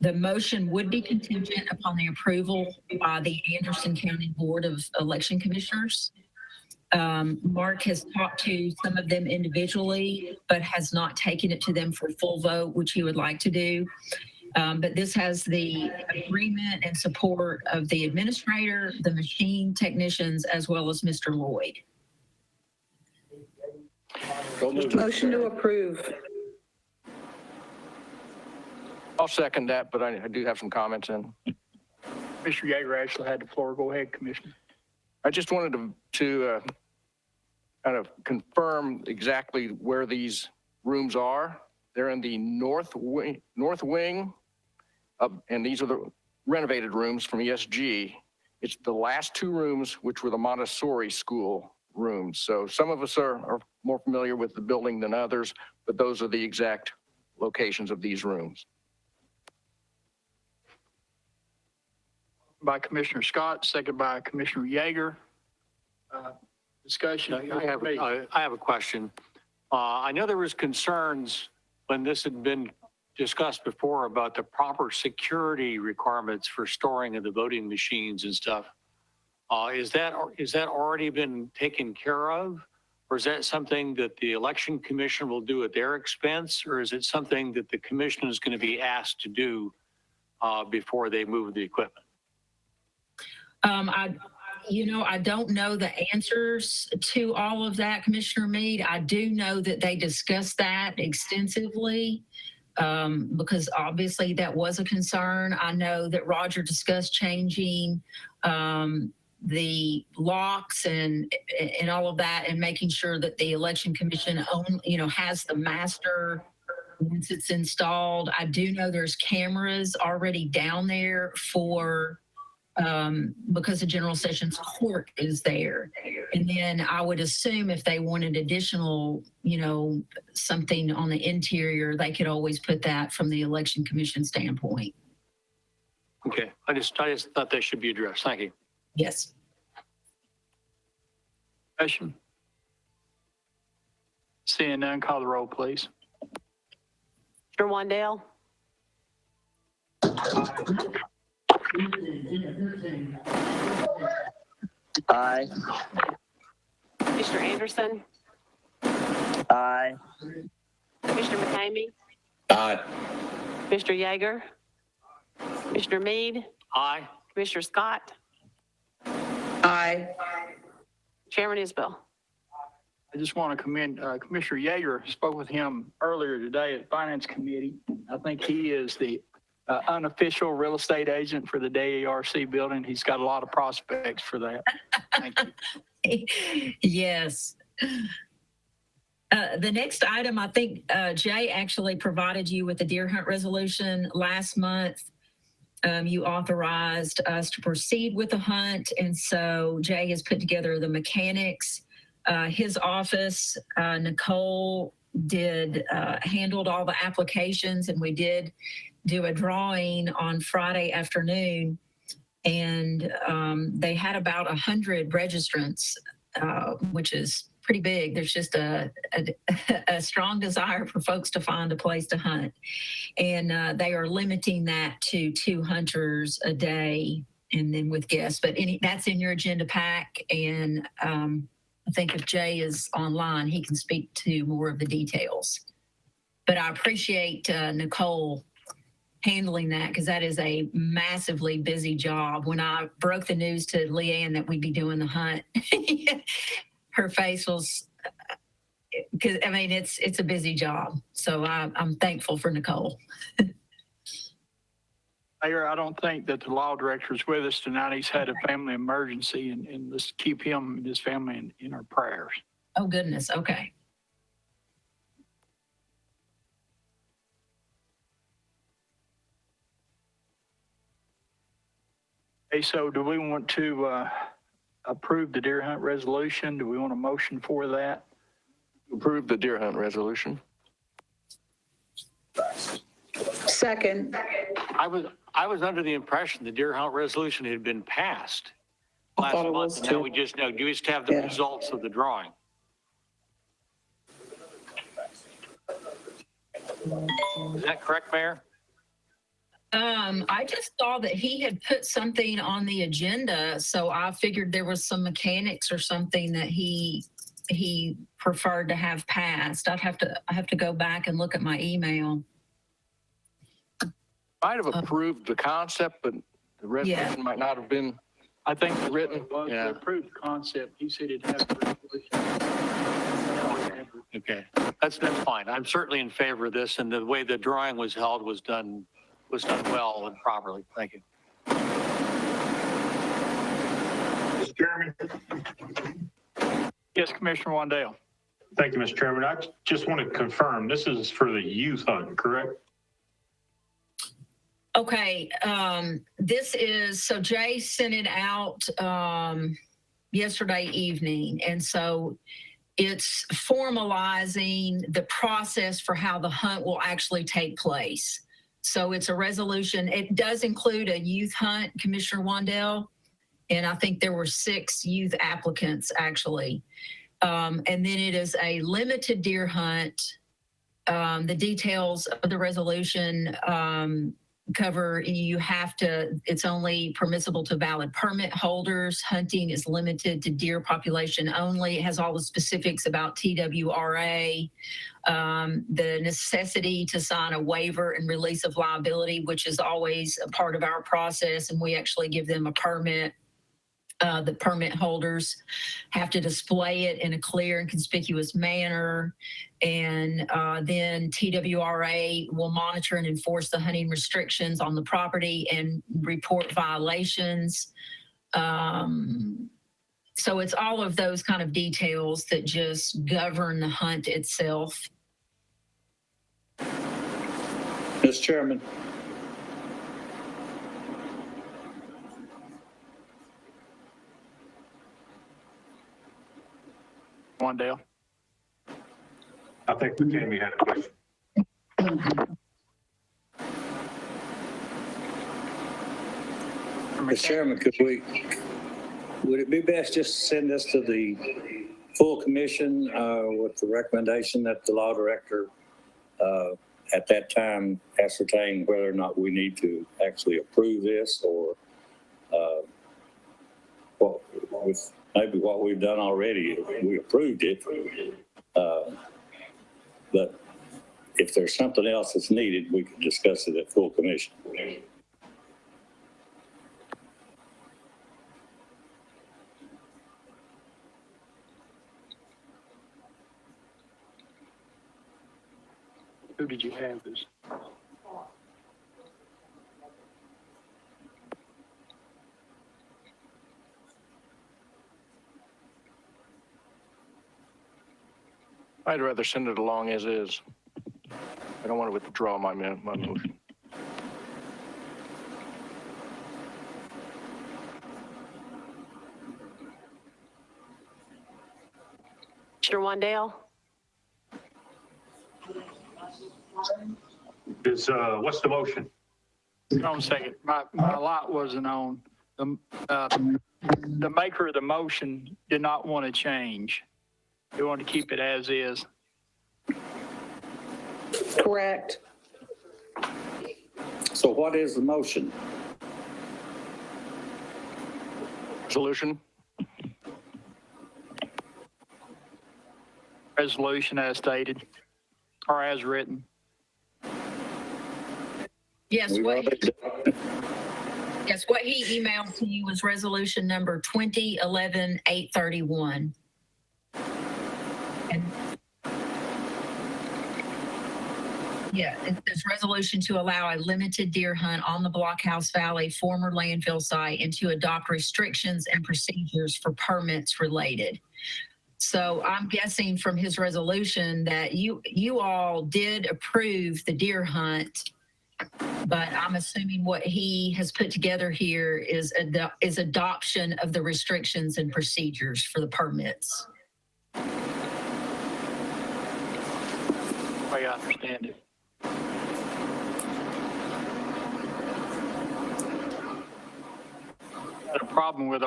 The motion would be contingent upon the approval by the Anderson County Board of Election Commissioners. Mark has talked to some of them individually, but has not taken it to them for full vote, which he would like to do. But this has the agreement and support of the administrator, the machine technicians, as well as Mr. Lloyd. Motion to approve. I'll second that, but I do have some comments in. Commissioner Yeager actually had the floor. Go ahead, Commissioner. I just wanted to kind of confirm exactly where these rooms are. They're in the north wing, and these are the renovated rooms from ESG. It's the last two rooms, which were the Montessori school rooms. So some of us are more familiar with the building than others, but those are the exact locations of these rooms. By Commissioner Scott, second by Commissioner Yeager. Discussion. I have a question. I know there was concerns when this had been discussed before about the proper security requirements for storing of the voting machines and stuff. Is that already been taken care of? Or is that something that the election commission will do at their expense? Or is it something that the commission is going to be asked to do before they move the equipment? I don't know the answers to all of that, Commissioner Meade. I do know that they discussed that extensively because obviously that was a concern. I know that Roger discussed changing the locks and all of that, and making sure that the election commission has the master once it's installed. I do know there's cameras already down there for because the General Sessions Court is there. And then I would assume if they wanted additional, something on the interior, they could always put that from the Election Commission standpoint. Okay, I just thought that should be addressed. Thank you. Yes. Discussion. Seeing none, call the roll, please. Mr. Wandale? Aye. Commissioner Anderson? Aye. Commissioner McCamey? Aye. Mr. Yeager? Commissioner Meade? Aye. Commissioner Scott? Aye. Chairman Isbell? I just want to commend Commissioner Yeager. Spoke with him earlier today at Finance Committee. I think he is the unofficial real estate agent for the DARC building. He's got a lot of prospects for that. Thank you. Yes. The next item, I think Jay actually provided you with the deer hunt resolution last month. You authorized us to proceed with the hunt, and so Jay has put together the mechanics. His office, Nicole, handled all the applications, and we did do a drawing on Friday afternoon, and they had about 100 registrants, which is pretty big. There's just a strong desire for folks to find a place to hunt, and they are limiting that to 2 hunters a day, and then with guests. But that's in your agenda pack, and I think if Jay is online, he can speak to more of the details. But I appreciate Nicole handling that, because that is a massively busy job. When I broke the news to Leanne that we'd be doing the hunt, her face was, because I mean, it's a busy job. So I'm thankful for Nicole. Mayor, I don't think that the law director is with us tonight. He's had a family emergency, and let's keep him and his family in our prayers. Oh, goodness. Okay. Okay, so do we want to approve the deer hunt resolution? Do we want a motion for that? Approve the deer hunt resolution. Second. I was under the impression the deer hunt resolution had been passed last thought it month, was and now too. we just know, you just have the Yeah. results of the drawing. Is that correct, Mayor? I just saw that he had put something on the agenda, so I figured there was some mechanics or something that he preferred to have passed. I have to go back and look at my email. Might have approved the concept, but the resolution might not have been. I think the Written, was yeah. the approved concept. He said it'd have a resolution. Okay, that's fine. I'm certainly in favor of this, and the way the drawing was held was done well and properly. Thank you. Mr. Chairman. Yes, Commissioner Wandale. Thank you, Mr. Chairman. I just want to confirm, this is for the youth hunt, correct? Okay, this is, so Jay sent it out yesterday evening, and so it's formalizing the process for how the hunt will actually take place. So it's a resolution. It does include a youth hunt, Commissioner Wandell, and I think there were 6 youth applicants actually. And then it is a limited deer hunt. The details of the resolution cover, it's only permissible to valid permit holders. Hunting is limited to deer population only. It has all the specifics about TWRA, the necessity to sign a waiver and release of liability, which is always a part of our process, and we actually give them a permit. The permit holders have to display it in a clear and conspicuous manner. And then TWRA will monitor and enforce the hunting restrictions on the property and report violations. So it's all of those kind of details that just govern the hunt itself. Mr. Chairman. Wandale. I think McKamey had a question. Mr. Chairman, would it be best just to send this to the full commission with the recommendation that the law director at that time ascertain whether or not we need to actually approve this, or with maybe what we've done already, we approved it. But if there's something else that's needed, we can discuss it at full commission. Who did you have this? I'd rather send it along as is. I don't want to withdraw my motion. Commissioner Wandale? What's the motion? Hold on a second. My light wasn't on. The maker of the motion did not want to change. They want to keep it as is. Correct. So what is the motion? Resolution? Resolution as stated or as written. Yes, We've what already yes, what he emailed to you was resolution number 2011-831. And yeah, it's resolution to allow a limited deer hunt on the Blockhouse Valley former landfill site and to adopt restrictions and procedures for permits related. So I'm guessing from his resolution that you all did approve the deer hunt, but I'm assuming what he has put together here is adoption of the restrictions and procedures for the permits. way I understand it. Got a problem with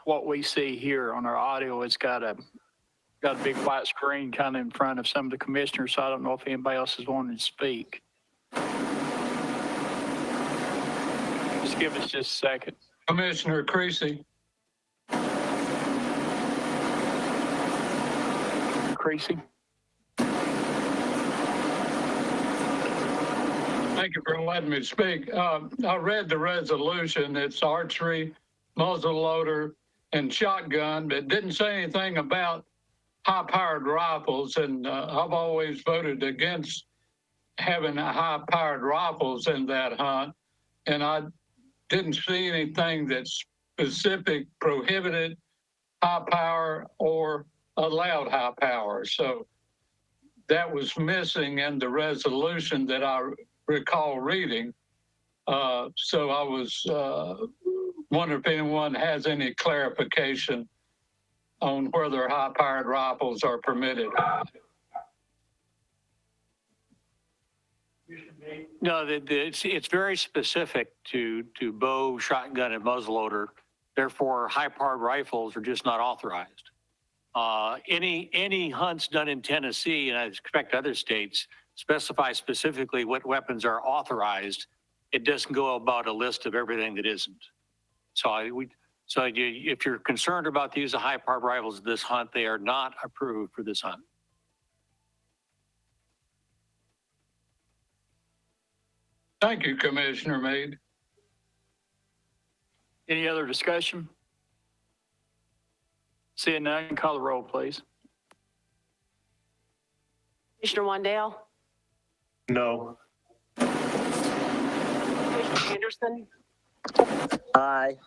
what we see here on our audio. It's got a big white screen kind of in front of some of the commissioners, so I don't know if anybody else is wanting to speak. Just give us just a second. Commissioner Creasy. Creasy? Thank you for letting me speak. I read the resolution. It's archery, muzzle loader, and shotgun, but it didn't say anything about high-powered rifles, and I've always voted against having high-powered rifles in that hunt, and I didn't see anything that specific prohibited high power or allowed high power. So that was missing in the resolution that I recall reading. So I was wondering if anyone has any clarification on whether high-powered rifles are permitted. No, it's very specific to bow, shotgun, and muzzleloader. Therefore, high-powered rifles are just not authorized. Any hunts done in Tennessee, and I expect other states, specify specifically what weapons are authorized. It doesn't go about a list of everything that isn't. If you're concerned about the use of high-powered rifles in this hunt, they are not approved for this hunt. Thank you, Commissioner Meade. Any other discussion? Seeing none, call the roll, please. Commissioner Wandale? No. Commissioner Anderson? Aye.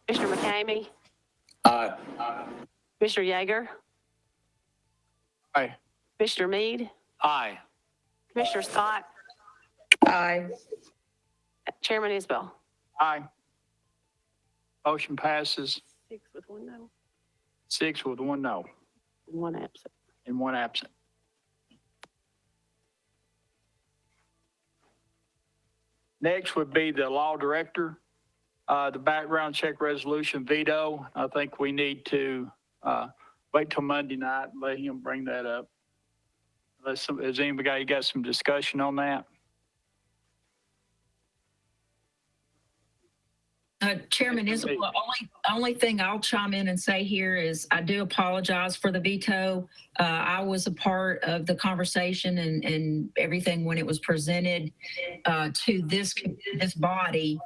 Commissioner McCamey? Aye. Commissioner Yeager? Aye. Commissioner Meade? Aye. Commissioner Scott? Aye. Chairman Isbell? Aye. Motion passes 6 with 1 no, 6 with 1 no and 1 absent. and 1 absent. Next would be the law director, the background check resolution veto. I think we need to wait till Monday night and let him bring that up. Has anybody got some discussion on that? Chairman Isbell, the only thing I'll chime in and say here is I do apologize for the veto. I was a part of the conversation and everything when it was presented to this body,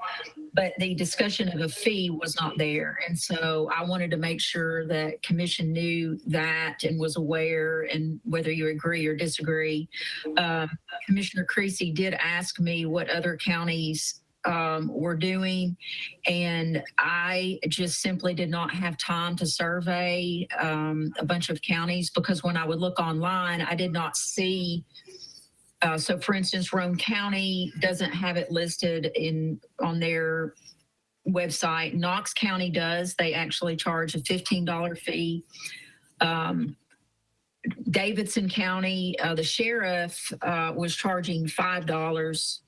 but the discussion of a fee was not there. And so I wanted to make sure that commission knew that and was aware, and whether you agree or disagree. Commissioner Creasy did ask me what other counties were doing, and I just simply did not have time to survey a bunch of counties, because when I would look online, I did not see. So for instance, Roane County doesn't have it listed on their website. Knox County does. They actually charge a $15 fee. Davidson County, the sheriff was charging $5.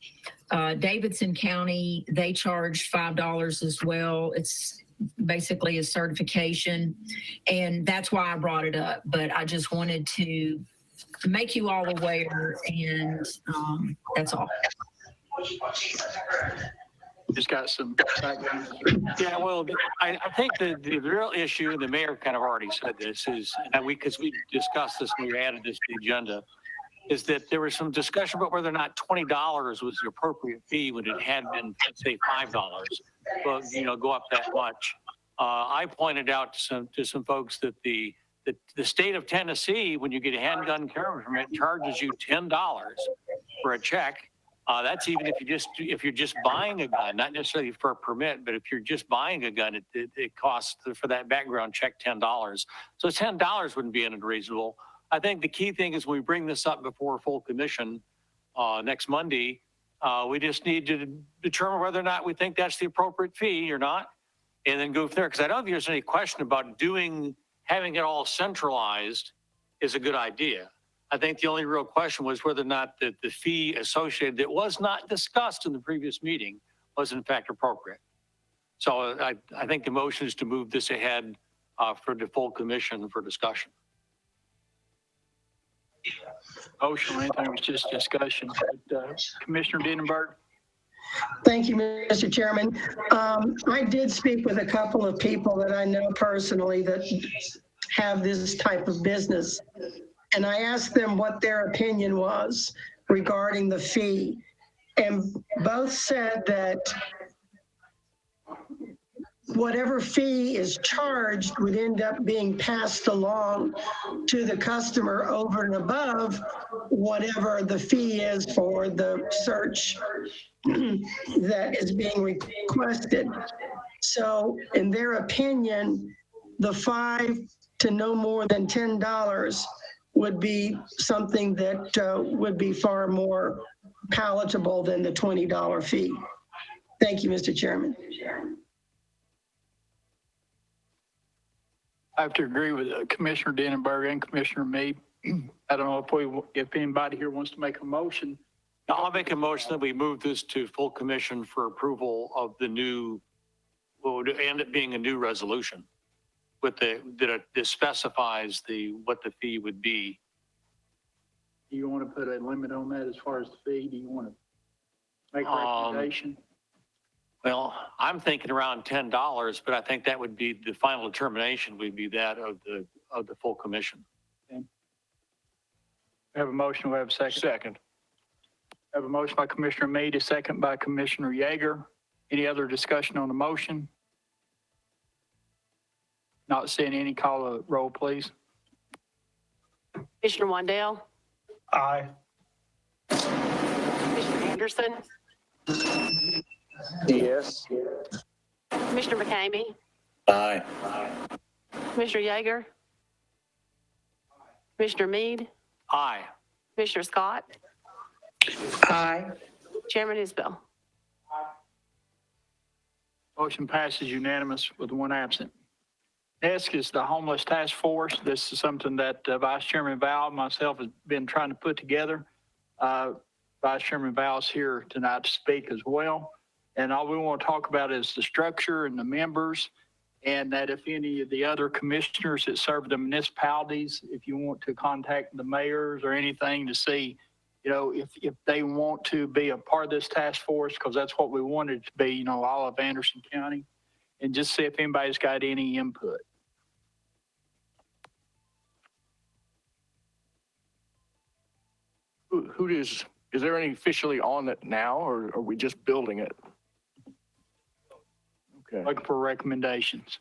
Davidson County, they charge $5 as well. It's basically a certification, and that's why I brought it up. But I just wanted to make you all aware, and that's all. Just got some background. Yeah, well, I think the real issue, and the mayor kind of already said this, is, and because we discussed this when we added this to the agenda, is that there was some discussion about whether or not $20 was the appropriate fee when it had been, let's say, $5. Well, go up that much. I pointed out to some folks that the state of Tennessee, when you get a handgun carry permit, charges you $10 for a check. That's even if you're just buying a gun, not necessarily for a permit, but if you're just buying a gun, it costs for that background check $10. So $10 wouldn't be unreasonable. I think the key thing is when we bring this up before full commission next Monday, we just need to determine whether or not we think that's the appropriate fee or not, and then go from there. Because I don't think there's any question about having it all centralized is a good idea. I think the only real question was whether or not the fee associated that was not discussed in the previous meeting was in fact appropriate. So I think the motion is to move this ahead for the full commission for discussion. Motion or anything, it was just discussion. Commissioner Denenberg? Thank you, Mr. Chairman. I did speak with a couple of people that I know personally that have this type of business, and I asked them what their opinion was regarding the fee. And both said that whatever fee is charged would end up being passed along to the customer over and above whatever the fee is for the search that is being requested. So in their opinion, the $5 to no more than $10 would be something that would be far more palatable than the $20 fee. Thank you, Mr. Chairman. I have to agree with Commissioner Denenberg and Commissioner Meade. I don't know if anybody here wants to make a motion. I'll make a motion that we move this to full commission for approval of the new, what would end up being a new resolution with that specifies what the fee would be. Do you want to put a limit on that as far as the fee? Do you want to make a recommendation? Well, I'm thinking around $10, but I think that would be the final determination would be that of the full commission. Okay. We have a motion. We have a second. Second. We have a motion by Commissioner Meade, a second by Commissioner Yeager. Any other discussion on the motion? Not seeing any, call a roll, please. Commissioner Wandale, Aye. Commissioner Anderson, Yes. Commissioner McCamey, Aye. Commissioner Yeager, Commissioner Meade, Aye. Commissioner Scott, Aye. Chairman Isbell. Motion passes unanimous with one absent. Next is the Homeless Task Force. This is something that Vice Chairman Val and myself has been trying to put together. Vice Chairman Val's here tonight to speak as well. And all we want to talk about is the structure and the members, and that if any of the other commissioners that serve the municipalities, if you want to contact the mayors or anything to see, if they want to be a part of this task force, because that's what we wanted to be, all of Anderson County, and just see if anybody's got any input. Is there any officially on it now, or are we just building it? Okay. Looking for recommendations.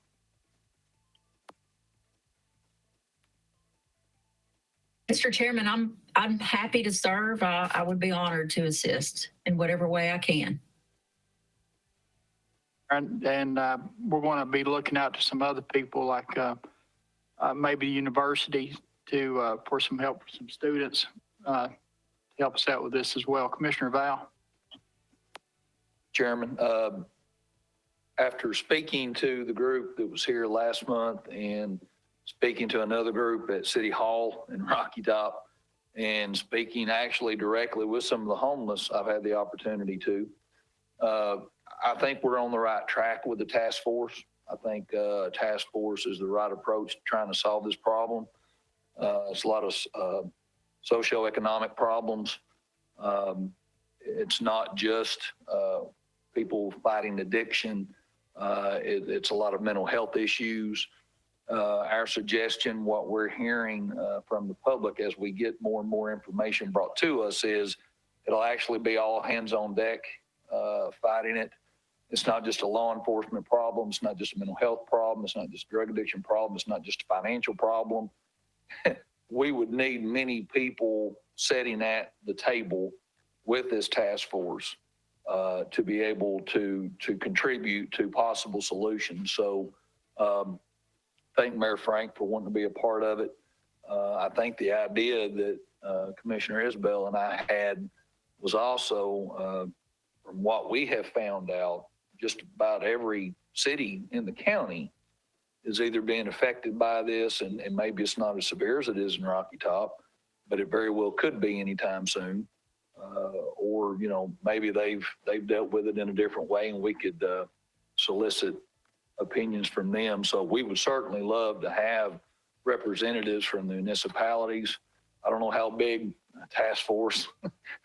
Mr. Chairman, I'm happy to serve. I would be honored to assist in whatever way I can. And we're going to be looking out to some other people like maybe universities for some help for some students to help us out with this as well. Commissioner Val. Chairman, after speaking to the group that was here last month and speaking to another group at City Hall in Rocky Top and speaking actually directly with some of the homeless, I've had the opportunity to. I think we're on the right track with the task force. I think task force is the right approach to trying to solve this problem. It's a lot of socioeconomic problems. It's not just people fighting addiction. It's a lot of mental health issues. our suggestion, what we're hearing from the public as we get more and more information brought to us is it'll actually be all hands on deck fighting it. It's not just a law enforcement problem. It's not just a mental health problem. It's not just a drug addiction problem. It's not just a financial problem. We would need many people sitting at the table with this task force to be able to contribute to possible solutions. So thank Mayor Frank for wanting to be a part of it. I think the idea that Commissioner Isbell and I had was also, from what we have found out, just about every city in the county is either being affected by this, and maybe it's not as severe as it is in Rocky Top, but it very well could be anytime soon. Or, you know, maybe they've dealt with it in a different way, and we could solicit opinions from them. So we would certainly love to have representatives from the municipalities. I don't know how big a task force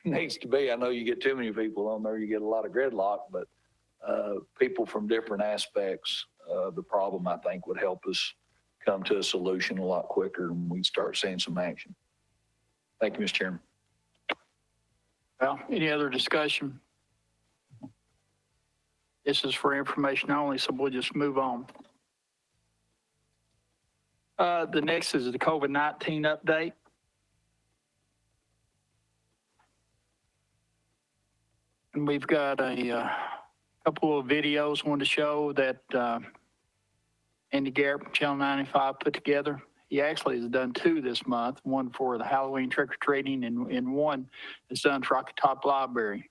needs to be. I know you get too many people on there, you get a lot of gridlock, but people from different aspects of the problem, I think, would help us come to a solution a lot quicker, and we start seeing some action. Thank you, Mr. Chairman. Well, any other discussion? This is for information only, so we'll just move on. The next is the COVID-19 update. And we've got a couple of videos I want to show that Andy Garrett from Channel 95 put together. He actually has done two this month, one for the Halloween trick-or-treating and one that's done for Rocky Top Library.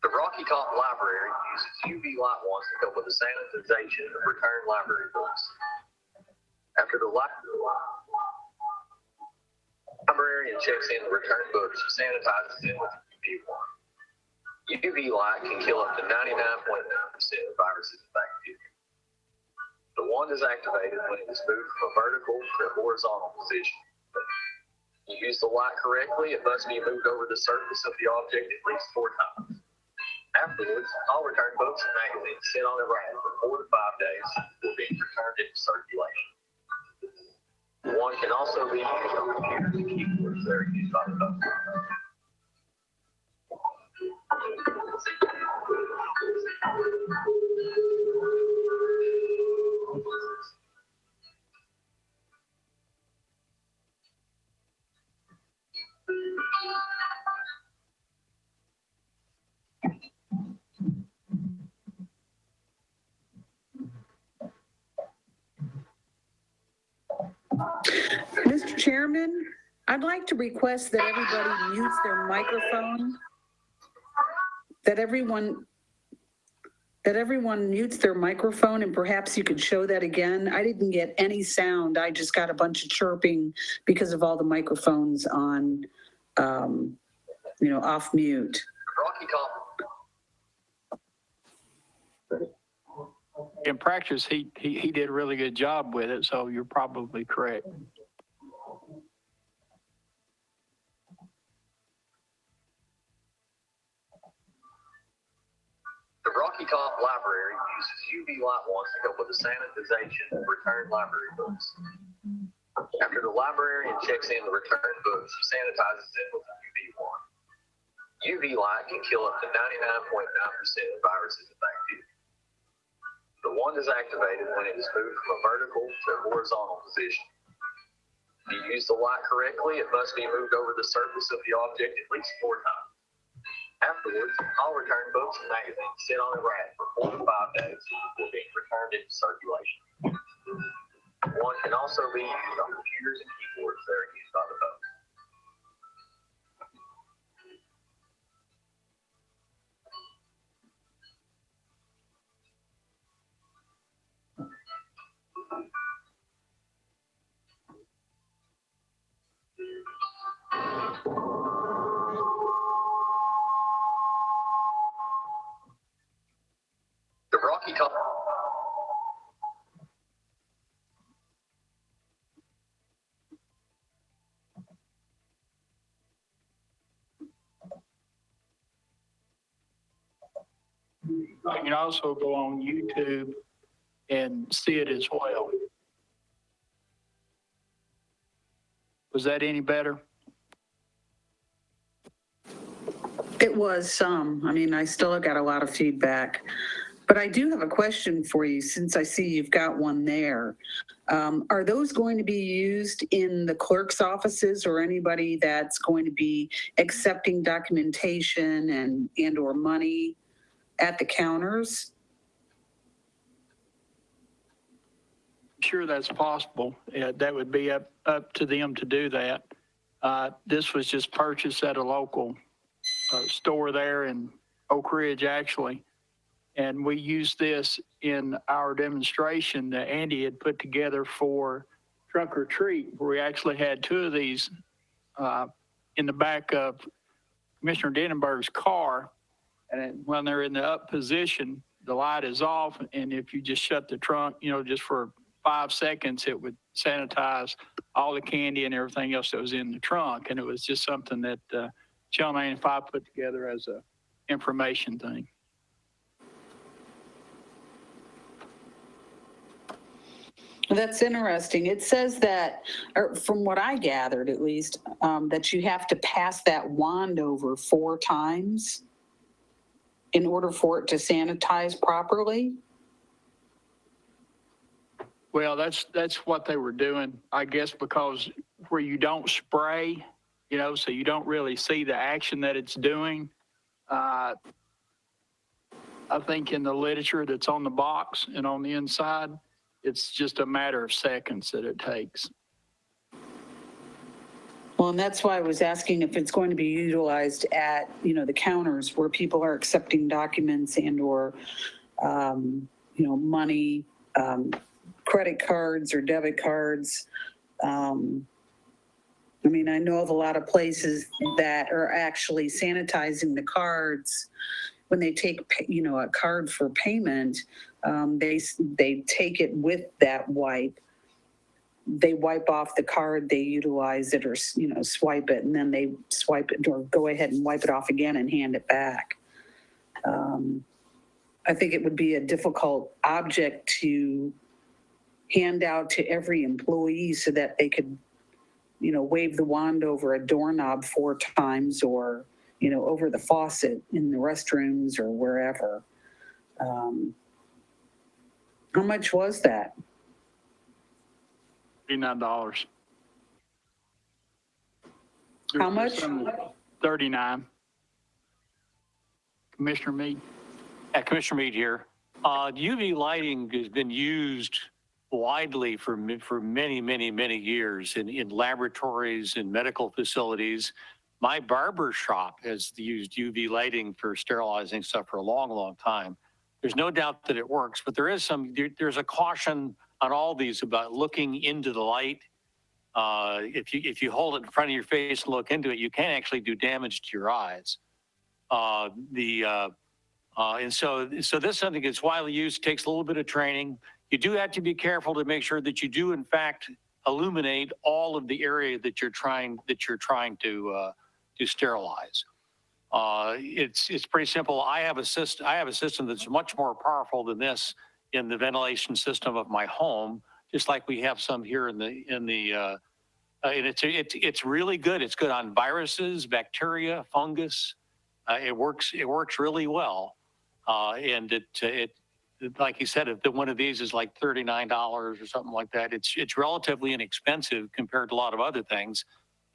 The Rocky Top Library uses UV light wands to help with the sanitization of returned library books. After the librarian checks in the returned books, she sanitizes them with UV wand. UV light can kill up to 99.9% of viruses and bacteria. The wand is activated when it is moved from a vertical to a horizontal position. You use the light correctly, it must be moved over the surface of the object at least 4 times. Afterwards, all returned books and magazines sit on a rack for 4 to 5 days before being returned into circulation. One can also be used on computers and keyboards that are used by the public. Mr. Chairman, I'd like to request that everybody mutes their microphone. That everyone mutes their microphone, and perhaps you could show that again. I didn't get any sound. I just got a bunch of chirping because of all the microphones on, off mute. Rocky Top. In practice, he did a really good job with it, so you're probably correct. The Rocky Top Library uses UV light wands to help with the sanitization of returned library books. After the librarian checks in the returned books, she sanitizes them with a UV wand. UV light can kill up to 99.9% of viruses and bacteria. The wand is activated when it is moved from a vertical to a horizontal position. If you use the light correctly, it must be moved over the surface of the object at least 4 times. Afterwards, all returned books and magazines sit on a rack for 4 to 5 days before being returned into circulation. One can also be used on computers and keyboards that are used by the public. The Rocky Top. You can also go on YouTube and see it as well. Was that any better? It was some. I mean, I still got a lot of feedback. But I do have a question for you, since I see you've got one there. Are those going to be used in the clerk's offices or anybody that's going to be accepting documentation and or money at the counters? Sure, that's possible. That would be up to them to do that. This was just purchased at a local store there in Oak Ridge, actually. And we used this in our demonstration that Andy had put together for Trunk or Treat, where we actually had two of these in the back of Commissioner Denenberg's car. And when they're in the up position, the light is off. And if you just shut the trunk, just for 5 seconds, it would sanitize all the candy and everything else that was in the trunk. And it was just something that Channel 95 put together as a information thing. That's interesting. It says that, or from what I gathered at least, that you have to pass that wand over 4 times in order for it to sanitize properly. Well, that's what they were doing, I guess, because where you don't spray, so you don't really see the action that it's doing. I think in the literature that's on the box and on the inside, it's just a matter of seconds that it takes. Well, and that's why I was asking if it's going to be utilized at, the counters where people are accepting documents and or, money, credit cards or debit cards. I know of a lot of places that are actually sanitizing the cards when they take, a card for payment. They take it with that wipe. They wipe off the card, they utilize it or, swipe it, and then they swipe it or go ahead and wipe it off again and hand it back. I think it would be a difficult object to hand out to every employee so that they could, wave the wand over a doorknob 4 times or, over the faucet in the restrooms or wherever. How much was that? $39. How much? 39. Commissioner Meade. Commissioner Meade here. UV lighting has been used widely for many, many, many years in laboratories, in medical facilities. My barber shop has used UV lighting for sterilizing stuff for a long, long time. There's no doubt that it works, but there's a caution on all these about looking into the light. If you hold it in front of your face and look into it, you can actually do damage to your eyes. And so this is something that's widely used, takes a little bit of training. You do have to be careful to make sure that you do, in fact, illuminate all of the area that you're trying to sterilize. It's pretty simple. I have a system that's much more powerful than this in the ventilation system of my home, just like we have some here and it's really good. It's good on viruses, bacteria, fungus. It works really well. And it like you said, if one of these is like $39 or something like that, it's relatively inexpensive compared to a lot of other things.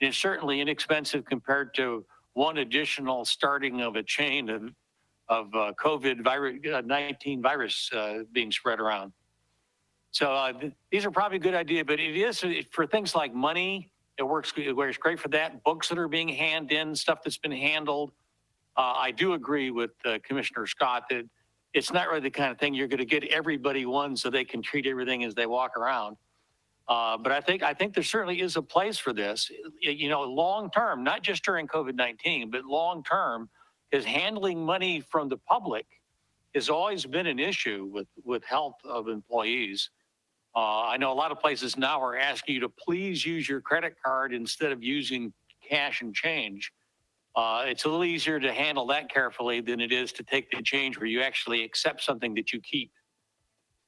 It's certainly inexpensive compared to one additional starting of a chain of COVID-19 virus being spread around. So these are probably a good idea, but it is for things like money. It works great for that. Books that are being handed in, stuff that's been handled. I do agree with Commissioner Scott that it's not really the kind of thing you're going to get everybody one so they can treat everything as they walk around. But I think there certainly is a place for this, long term, not just during COVID-19, but long term, is handling money from the public has always been an issue with health of employees. I know a lot of places now are asking you to please use your credit card instead of using cash and change. It's a little easier to handle that carefully than it is to take the change where you actually accept something that you keep.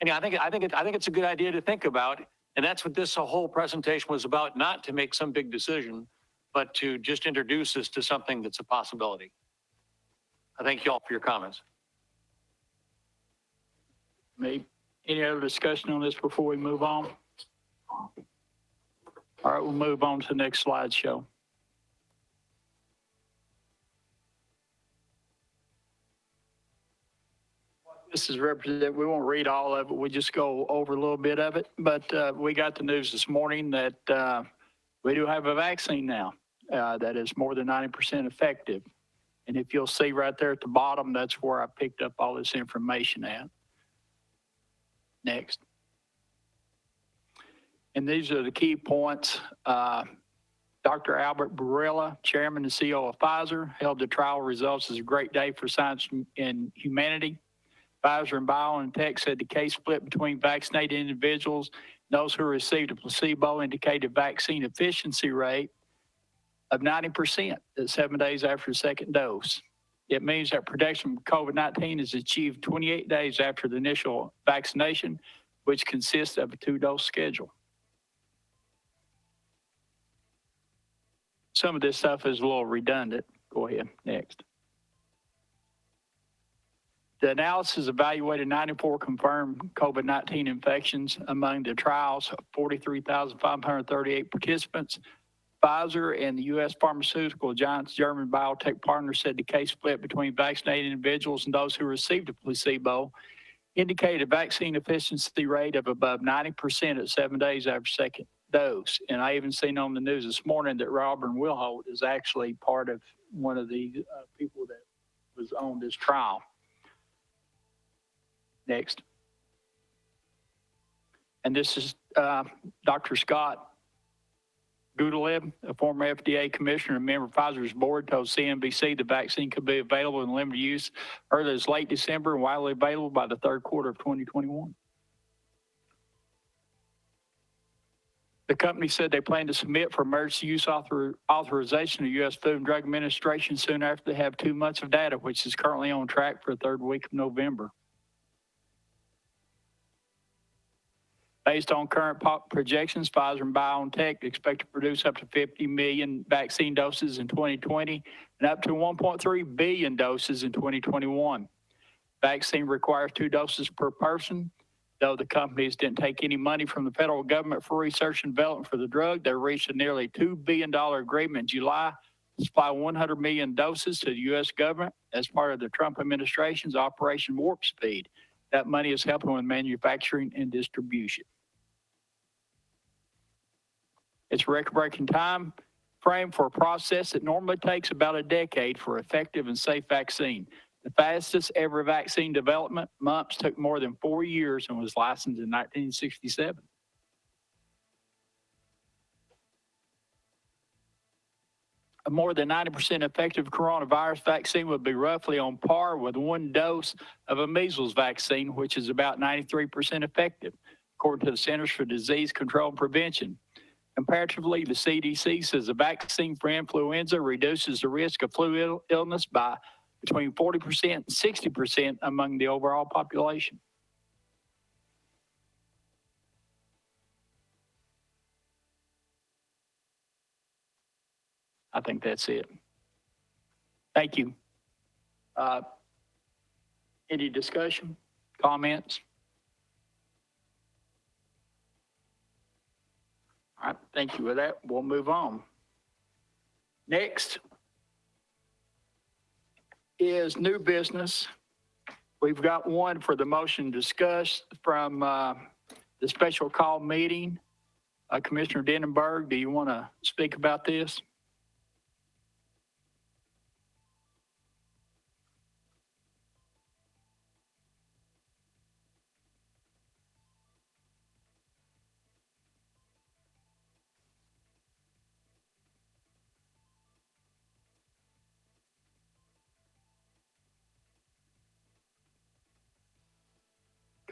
And I think it's a good idea to think about. And that's what this whole presentation was about, not to make some big decision, but to just introduce us to something that's a possibility. I thank you all for your comments. Any other discussion on this before we move on? All right, we'll move on to the next slideshow. This is representative. We won't read all of it. We just go over a little bit of it. But we got the news this morning that we do have a vaccine now that is more than 90% effective. And if you'll see right there at the bottom, that's where I picked up all this information at. Next. And these are the key points. Dr. Albert Bourla, Chairman and CEO of Pfizer, hailed the trial results as a great day for science and humanity. Pfizer and BioNTech said the case split between vaccinated individuals and those who received a placebo indicated vaccine efficiency rate of 90% at 7 days after the second dose. It means that protection from COVID-19 is achieved 28 days after the initial vaccination, which consists of a 2-dose schedule. Some of this stuff is a little redundant. Go ahead, next. The analysis evaluated 94 confirmed COVID-19 infections among the trial's 43,538 participants. Pfizer and the U.S. pharmaceutical giant's German biotech partner said the case split between vaccinated individuals and those who received a placebo indicated a vaccine efficiency rate of above 90% at 7 days after second dose. And I even seen on the news this morning that Robert Wilholt is actually part of one of the people that was on this trial. Next. And this is Dr. Scott Goodlib, a former FDA commissioner and member of Pfizer's board, told CNBC the vaccine could be available in limited use early as late December and widely available by the third quarter of 2021. The company said they plan to submit for emergency use authorization to the U.S. Food and Drug Administration soon after they have 2 months of data, which is currently on track for the third week of November. Based on current projections, Pfizer and BioNTech expect to produce up to 50 million vaccine doses in 2020 and up to 1.3 billion doses in 2021. Vaccine requires 2 doses per person. Though the companies didn't take any money from the federal government for research and development for the drug, they reached a nearly $2 billion agreement in July to supply 100 million doses to the U.S. government as part of the Trump administration's Operation Warp Speed. That money is helping with manufacturing and distribution. It's a record-breaking time frame for a process that normally takes about a decade for effective and safe vaccine. The fastest ever vaccine development, mumps, took more than 4 years and was licensed in 1967. A more than 90% effective coronavirus vaccine would be roughly on par with 1 dose of a measles vaccine, which is about 93% effective, according to the Centers for Disease Control and Prevention. Comparatively, the CDC says a vaccine for influenza reduces the risk of flu illness by between 40% and 60% among the overall population. I think that's it. Thank you. Any discussion, comments? All right, thank you. With that, we'll move on. Next is new business. We've got one for the motion discussed from the special call meeting. Commissioner Denenberg, do you want to speak about this?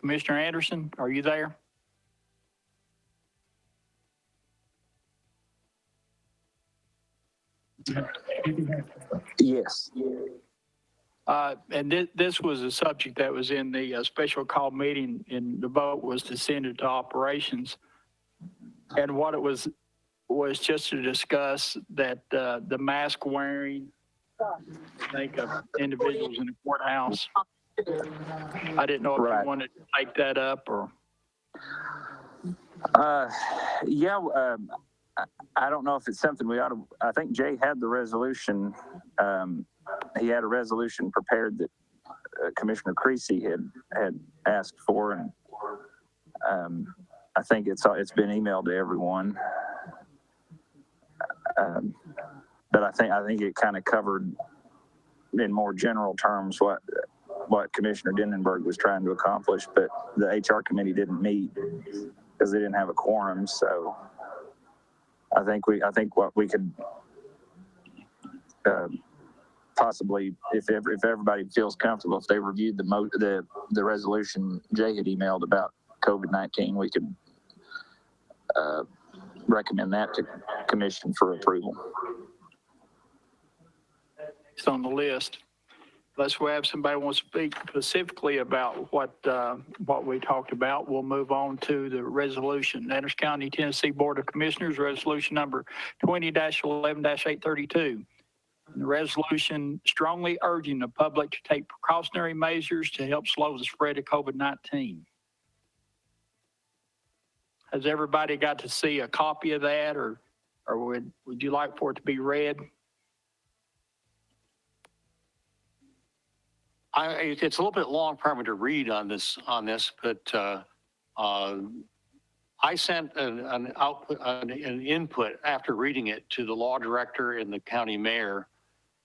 Commissioner Anderson, are you there? Yes. And this was a subject that was in the special call meeting, and the vote was to send it to operations. And what it was just to discuss that the mask wearing, I think, of individuals in the courthouse. I didn't know if you wanted to take that up or. Yeah, I don't know if it's something we ought to, I think Jay had the resolution. He had a resolution prepared that Commissioner Creasy had asked for, and I think it's been emailed to everyone. But I think it kind of covered in more general terms what Commissioner Denenberg was trying to accomplish, but the HR committee didn't meet because they didn't have a quorum. So I think what we could possibly, if everybody feels comfortable, if they reviewed the resolution Jay had emailed about COVID-19, we could recommend that to commission for approval. It's on the list. Unless we have somebody who wants to speak specifically about what we talked about, we'll move on to the resolution. Anderson County, Tennessee Board of Commissioners, resolution number 20-11-832. The resolution strongly urging the public to take precautionary measures to help slow the spread of COVID-19. Has everybody got to see a copy of that, or would you like for it to be read? It's a little bit long probably to read on this, but I sent an input after reading it to the law director and the county mayor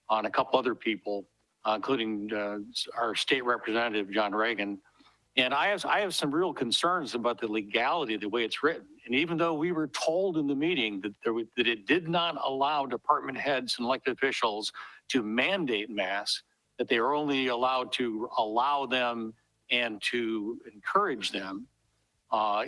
on a couple other people, including our state representative, John Reagan. And I have some real concerns about the legality of the way it's written. And even though we were told in the meeting that it did not allow department heads and elected officials to mandate masks, that they are only allowed to allow them and to encourage them,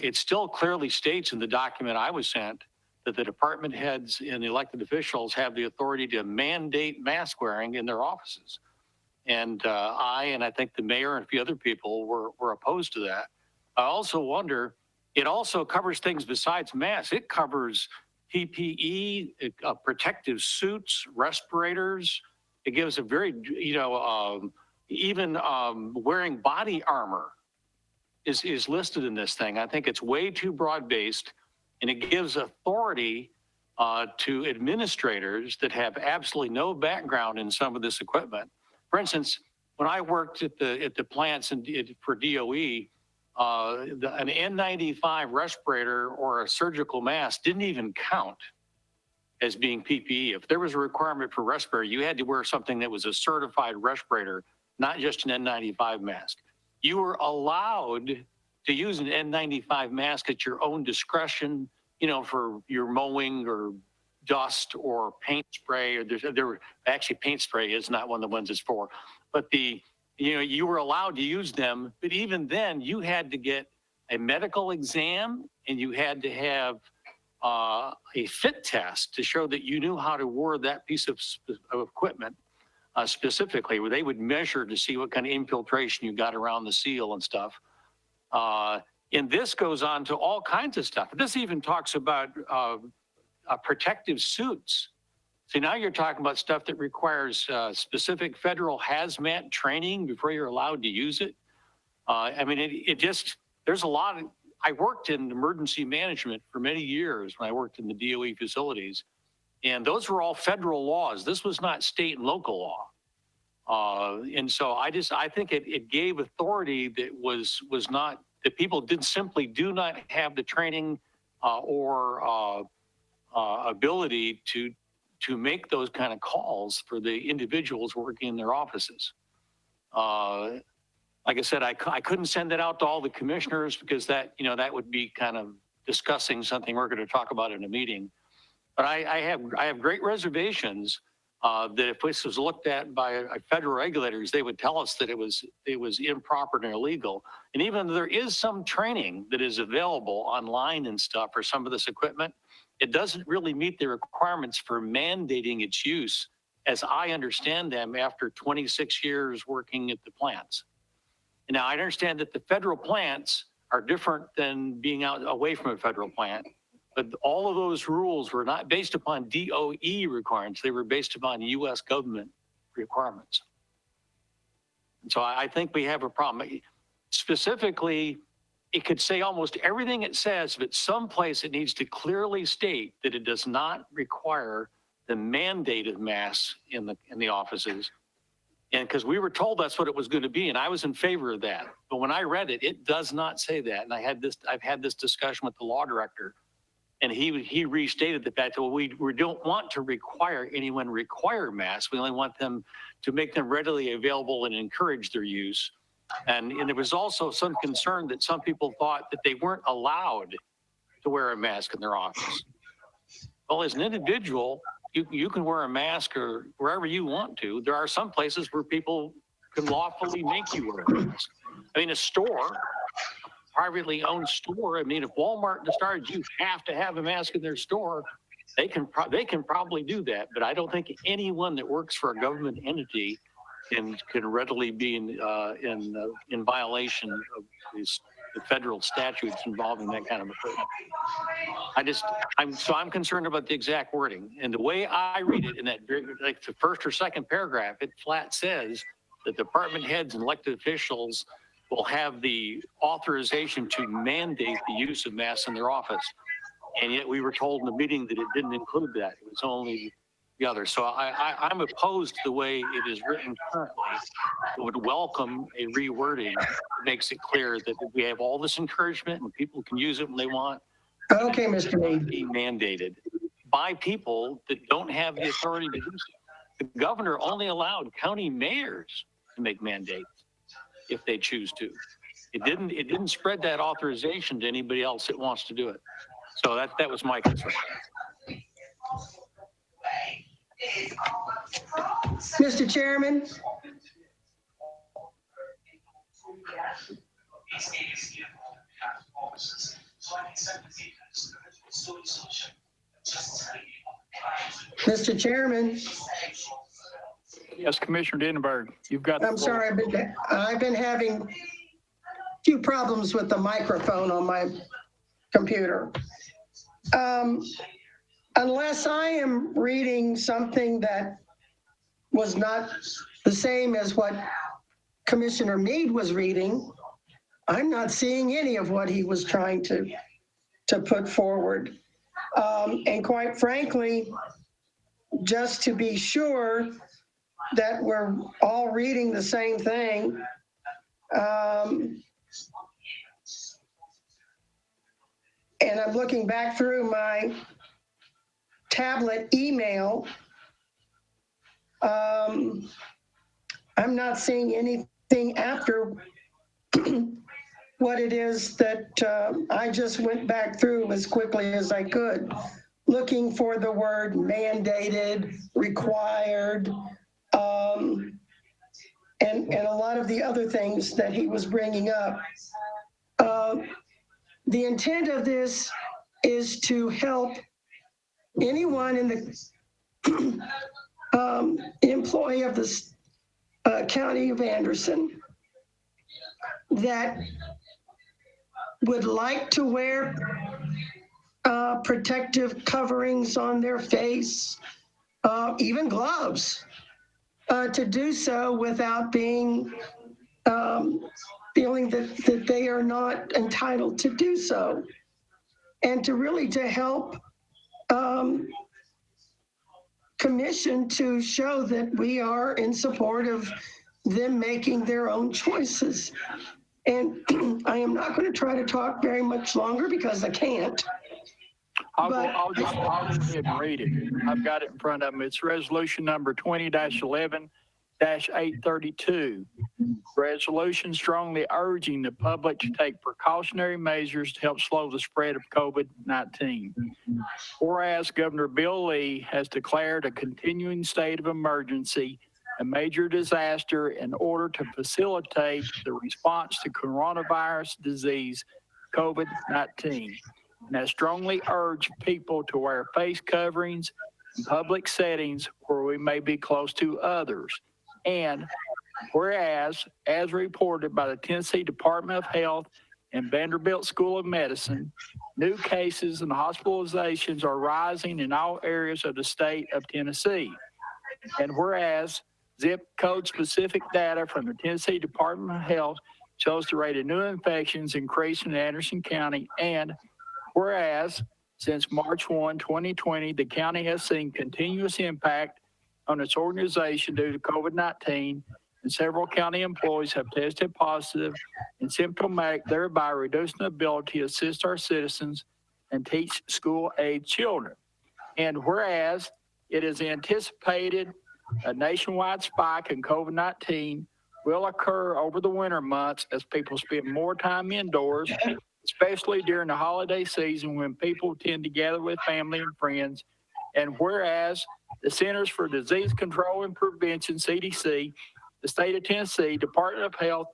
it still clearly states in the document I was sent that the department heads and the elected officials have the authority to mandate mask wearing in their offices. And I think the mayor and a few other people were opposed to that. I also wonder, it also covers things besides masks. It covers PPE, protective suits, respirators. It gives a very, even wearing body armor is listed in this thing. I think it's way too broad-based, and it gives authority to administrators that have absolutely no background in some of this equipment. For instance, when I worked at the plants for DOE, an N95 respirator or a surgical mask didn't even count as being PPE. If there was a requirement for respirator, you had to wear something that was a certified respirator, not just an N95 mask. You were allowed to use an N95 mask at your own discretion, for your mowing or dust or paint spray, or actually paint spray is not one of the ones it's for, but you were allowed to use them, but even then you had to get a medical exam and you had to have a fit test to show that you knew how to wear that piece of equipment specifically, where they would measure to see what kind of infiltration you got around the seal and stuff. And this goes on to all kinds of stuff. This even talks about protective suits. So now you're talking about stuff that requires specific federal hazmat training before you're allowed to use it. There's a lot of, I worked in emergency management for many years when I worked in the DOE facilities, and those were all federal laws. This was not state and local law. And so I think it gave authority that was not, that people do not have the training or ability to make those kind of calls for the individuals working in their offices. Like I said, I couldn't send it out to all the commissioners because that would be kind of discussing something we're going to talk about in a meeting. But I have great reservations that if this was looked at by federal regulators, they would tell us that it was improper and illegal. And even though there is some training that is available online and stuff for some of this equipment, it doesn't really meet the requirements for mandating its use, as I understand them after 26 years working at the plants. Now, I understand that the federal plants are different than being out away from a federal plant, but all of those rules were not based upon DOE requirements. They were based upon US government requirements. And so I think we have a problem. Specifically, it could say almost everything it says, but someplace it needs to clearly state that it does not require the mandated masks in the offices. And because we were told that's what it was going to be, and I was in favor of that. But when I read it, it does not say that. And I've had this discussion with the law director, and he restated the fact that we don't want to require anyone require masks. We only want them to make them readily available and encourage their use. And there was also some concern that some people thought that they weren't allowed to wear a mask in their office. Well, as an individual, you can wear a mask or wherever you want to. There are some places where people can lawfully make you wear a mask. I mean, a store, privately owned store, I mean, if Walmart decides you have to have a mask in their store, they can probably do that. But I don't think anyone that works for a government entity can readily be in violation of the federal statutes involving that kind of equipment. I'm concerned about the exact wording, and the way I read it in that, like the first or second paragraph, it flat says that department heads and elected officials will have the authorization to mandate the use of masks in their office. And yet we were told in the meeting that it didn't include that. It was only the other. So I'm opposed to the way it is written currently. I would welcome a rewording that makes it clear that we have all this encouragement and people can use it when they want. Okay, Mr. Meade. Be mandated by people that don't have the authority to do so. The governor only allowed county mayors to make mandates if they choose to. It didn't spread that authorization to anybody else that wants to do it. So that was my concern. Mr. Chairman. Mr. Chairman. Yes, Commissioner Denenberg, you've got the I'm floor. sorry, I've been having a few problems with the microphone on my computer. Unless I am reading something that was not the same as what Commissioner Meade was reading, I'm not seeing any of what he was trying to put forward. And quite frankly, just to be sure that we're all reading the same thing, and I'm looking back through my tablet email, I'm not seeing anything after what it is that I just went back through as quickly as I could, looking for the word mandated, required, and a lot of the other things that he was bringing up. The intent of this is to help anyone in the employee of the County of Anderson that would like to wear protective coverings on their face, even gloves, to do so without being feeling that they are not entitled to do so, and to help commission to show that we are in support of them making their own choices. And I am not going to try to talk very much longer because I can't. I'll just go ahead and read it. I've got it in front of me. It's resolution number 20-11-832. Resolution strongly urging the public to take precautionary measures to help slow the spread of COVID-19. Whereas Governor Bill Lee has declared a continuing state of emergency, a major disaster, in order to facilitate the response to coronavirus disease, COVID-19, and has strongly urged people to wear face coverings in public settings where we may be close to others. And whereas, as reported by the Tennessee Department of Health and Vanderbilt School of Medicine, new cases and hospitalizations are rising in all areas of the state of Tennessee. And whereas zip code specific data from the Tennessee Department of Health shows the rate of new infections increasing in Anderson County. And whereas since March 1, 2020, the county has seen continuous impact on its organization due to COVID-19, and several county employees have tested positive and symptomatic, thereby reducing the ability to assist our citizens and teach school-age children. And whereas it is anticipated a nationwide spike in COVID-19 will occur over the winter months as people spend more time indoors, especially during the holiday season when people tend to gather with family and friends. And whereas the Centers for Disease Control and Prevention, CDC, the state of Tennessee, Department of Health,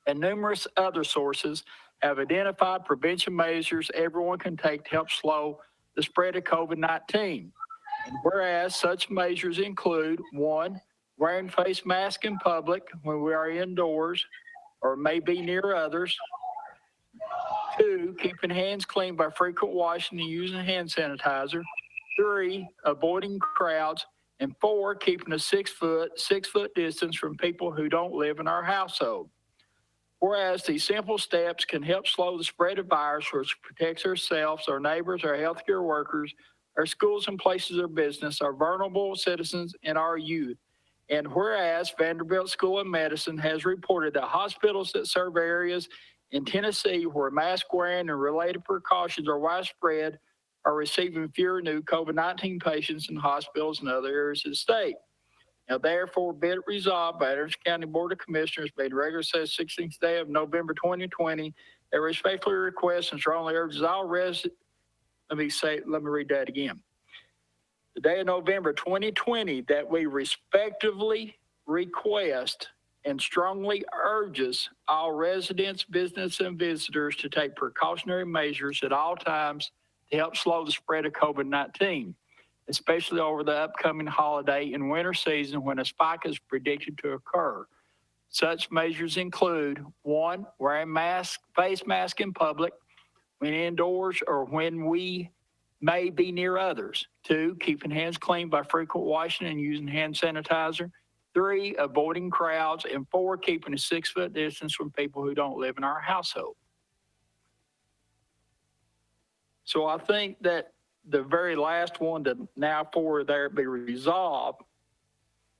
and numerous other sources have identified prevention measures everyone can take to help slow the spread of COVID-19. And whereas such measures include: 1, wearing face masks in public when we are indoors or may be near others; 2, keeping hands clean by frequent washing and using hand sanitizer; 3, avoiding crowds; and 4, keeping a 6 foot distance from people who don't live in our household. Whereas these simple steps can help slow the spread of virus, which protects ourselves, our neighbors, our healthcare workers, our schools and places of business, our vulnerable citizens, and our youth. And whereas Vanderbilt School of Medicine has reported that hospitals that serve areas in Tennessee where mask wearing and related precautions are widespread are receiving fewer new COVID-19 patients in hospitals and other areas of the state. Now, therefore, be it resolved by Anderson County Board of Commissioners, made regular session 16th day of November 2020, that respectfully requests and strongly urges all residents. Let me read that again. The day of November 2020, that we respectively request and strongly urges all residents, business, and visitors to take precautionary measures at all times to help slow the spread of COVID-19, especially over the upcoming holiday and winter season when a spike is predicted to occur. Such measures include: 1, wearing face mask in public when indoors or when we may be near others; 2, keeping hands clean by frequent washing and using hand sanitizer; 3, avoiding crowds; and 4, keeping a 6 foot distance from people who don't live in our household. So I think that the very last one, to now for there be resolved,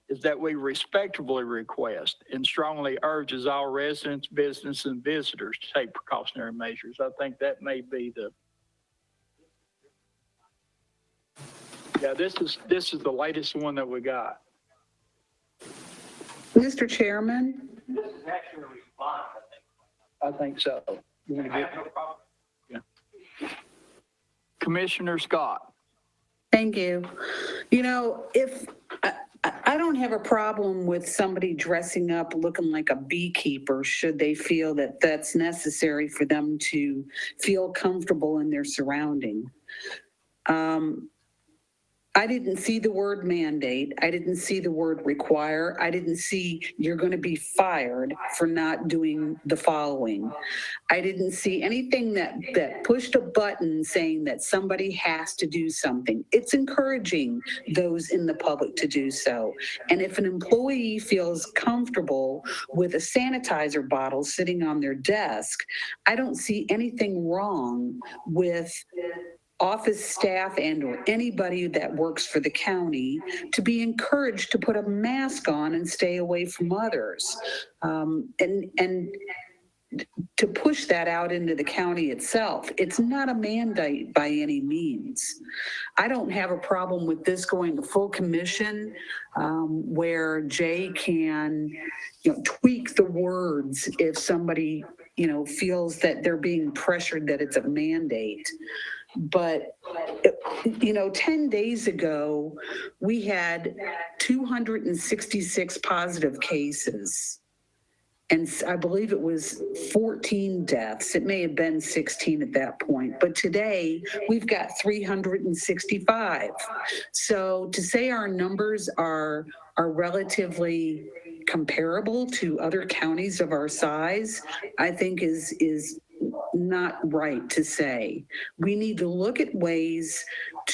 is that we respectfully request and strongly urges all residents, business, and visitors to take precautionary measures. I think that may be the, this is the latest one that we got. Mr. Chairman? This is actually a response, I think so. You want to get, yeah. Commissioner Scott. Thank you. You know, if I don't have a problem with somebody dressing up looking like a beekeeper, should they feel that that's necessary for them to feel comfortable in their surrounding. I didn't see the word mandate. I didn't see the word require. I didn't see you're going to be fired for not doing the following. I didn't see anything that pushed a button saying that somebody has to do something. It's encouraging those in the public to do so. And if an employee feels comfortable with a sanitizer bottle sitting on their desk, I don't see anything wrong with office staff and or anybody that works for the county to be encouraged to put a mask on and stay away from others. And to push that out into the county itself. It's not a mandate by any means. I don't have a problem with this going to full commission, where Jay can, tweak the words if somebody, feels that they're being pressured that it's a mandate. But, 10 days ago, we had 266 positive cases. And I believe it was 14 deaths. It may have been 16 at that point. But today, we've got 365. So to say our numbers are relatively comparable to other counties of our size, I think is not right to say. We need to look at ways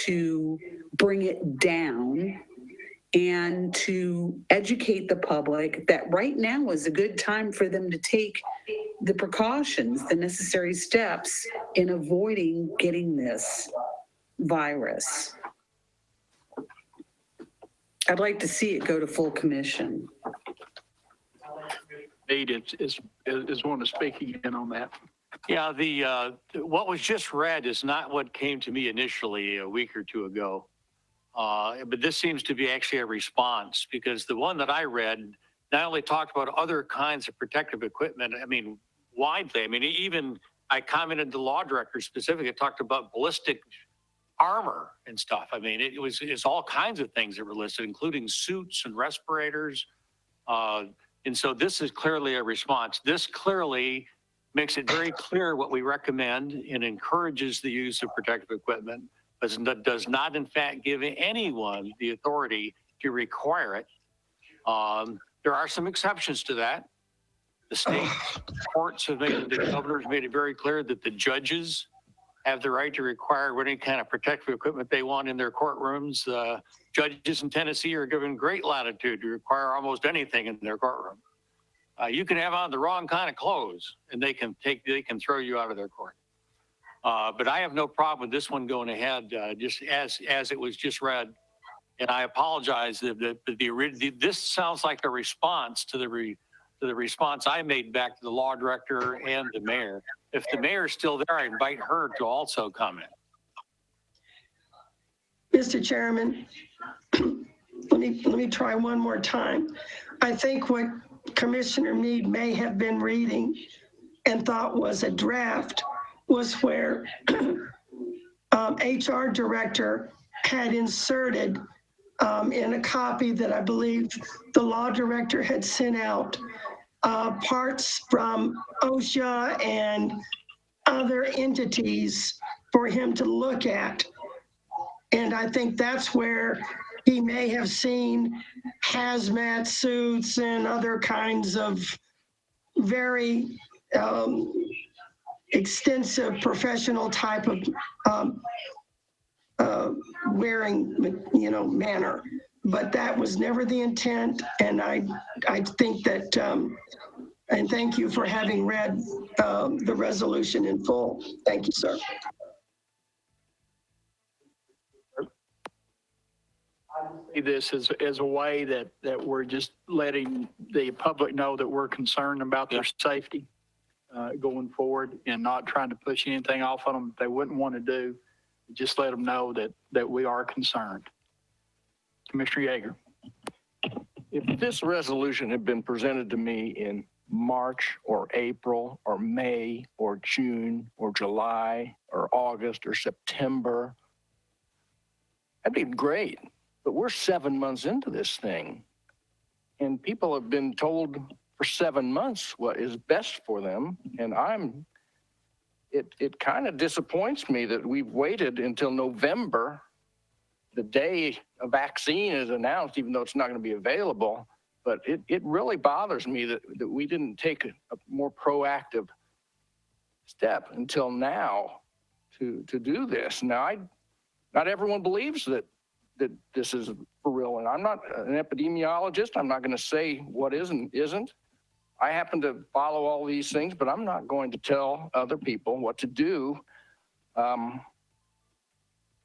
to bring it down and to educate the public that right now is a good time for them to take the precautions, the necessary steps in avoiding getting this virus. I'd like to see it go to full commission. Nate is one to speak again on that. Yeah, what was just read is not what came to me initially a week or two ago. But this seems to be actually a response, because the one that I read not only talked about other kinds of protective equipment, widely. Even I commented the law director specifically talked about ballistic armor and stuff. It's all kinds of things that were listed, including suits and respirators. And so this is clearly a response. This clearly makes it very clear what we recommend and encourages the use of protective equipment, but does not in fact give anyone the authority to require it. There are some exceptions to that. The state courts have the governor's made it very clear that the judges have the right to require any kind of protective equipment they want in their courtrooms. Judges in Tennessee are given great latitude to require almost anything in their courtroom. You can have on the wrong kind of clothes and they can throw you out of their court. But I have no problem with this one going ahead, just as it was just read. And I apologize that this sounds like a response to the response I made back to the law director and the mayor. If the mayor's still there, I invite her to also comment. Mr. Chairman, let me try one more time. I think what Commissioner Meade may have been reading and thought was a draft was where HR director had inserted in a copy that I believe the law director had sent out parts from OSHA and other entities for him to look at. And I think that's where he may have seen hazmat suits and other kinds of very extensive professional type of wearing, manner. But that was never the intent. And I think that, and thank you for having read the resolution in full. Thank you, sir. See this as a way that we're just letting the public know that we're concerned about their safety going forward, and not trying to push anything off on them that they wouldn't want to do. Just let them know that we are concerned. Commissioner Yeager. If this resolution had been presented to me in March or April or May or June or July or August or September, that'd be great. But we're 7 months into this thing, and people have been told for 7 months what is best for them. And it kind of disappoints me that we've waited until November, the day a vaccine is announced, even though it's not going to be available. But it really bothers me that we didn't take a more proactive step until now to do this. Now, not everyone believes that this is for real. And I'm not an epidemiologist. I'm not going to say what is and isn't. I happen to follow all these things, but I'm not going to tell other people what to do.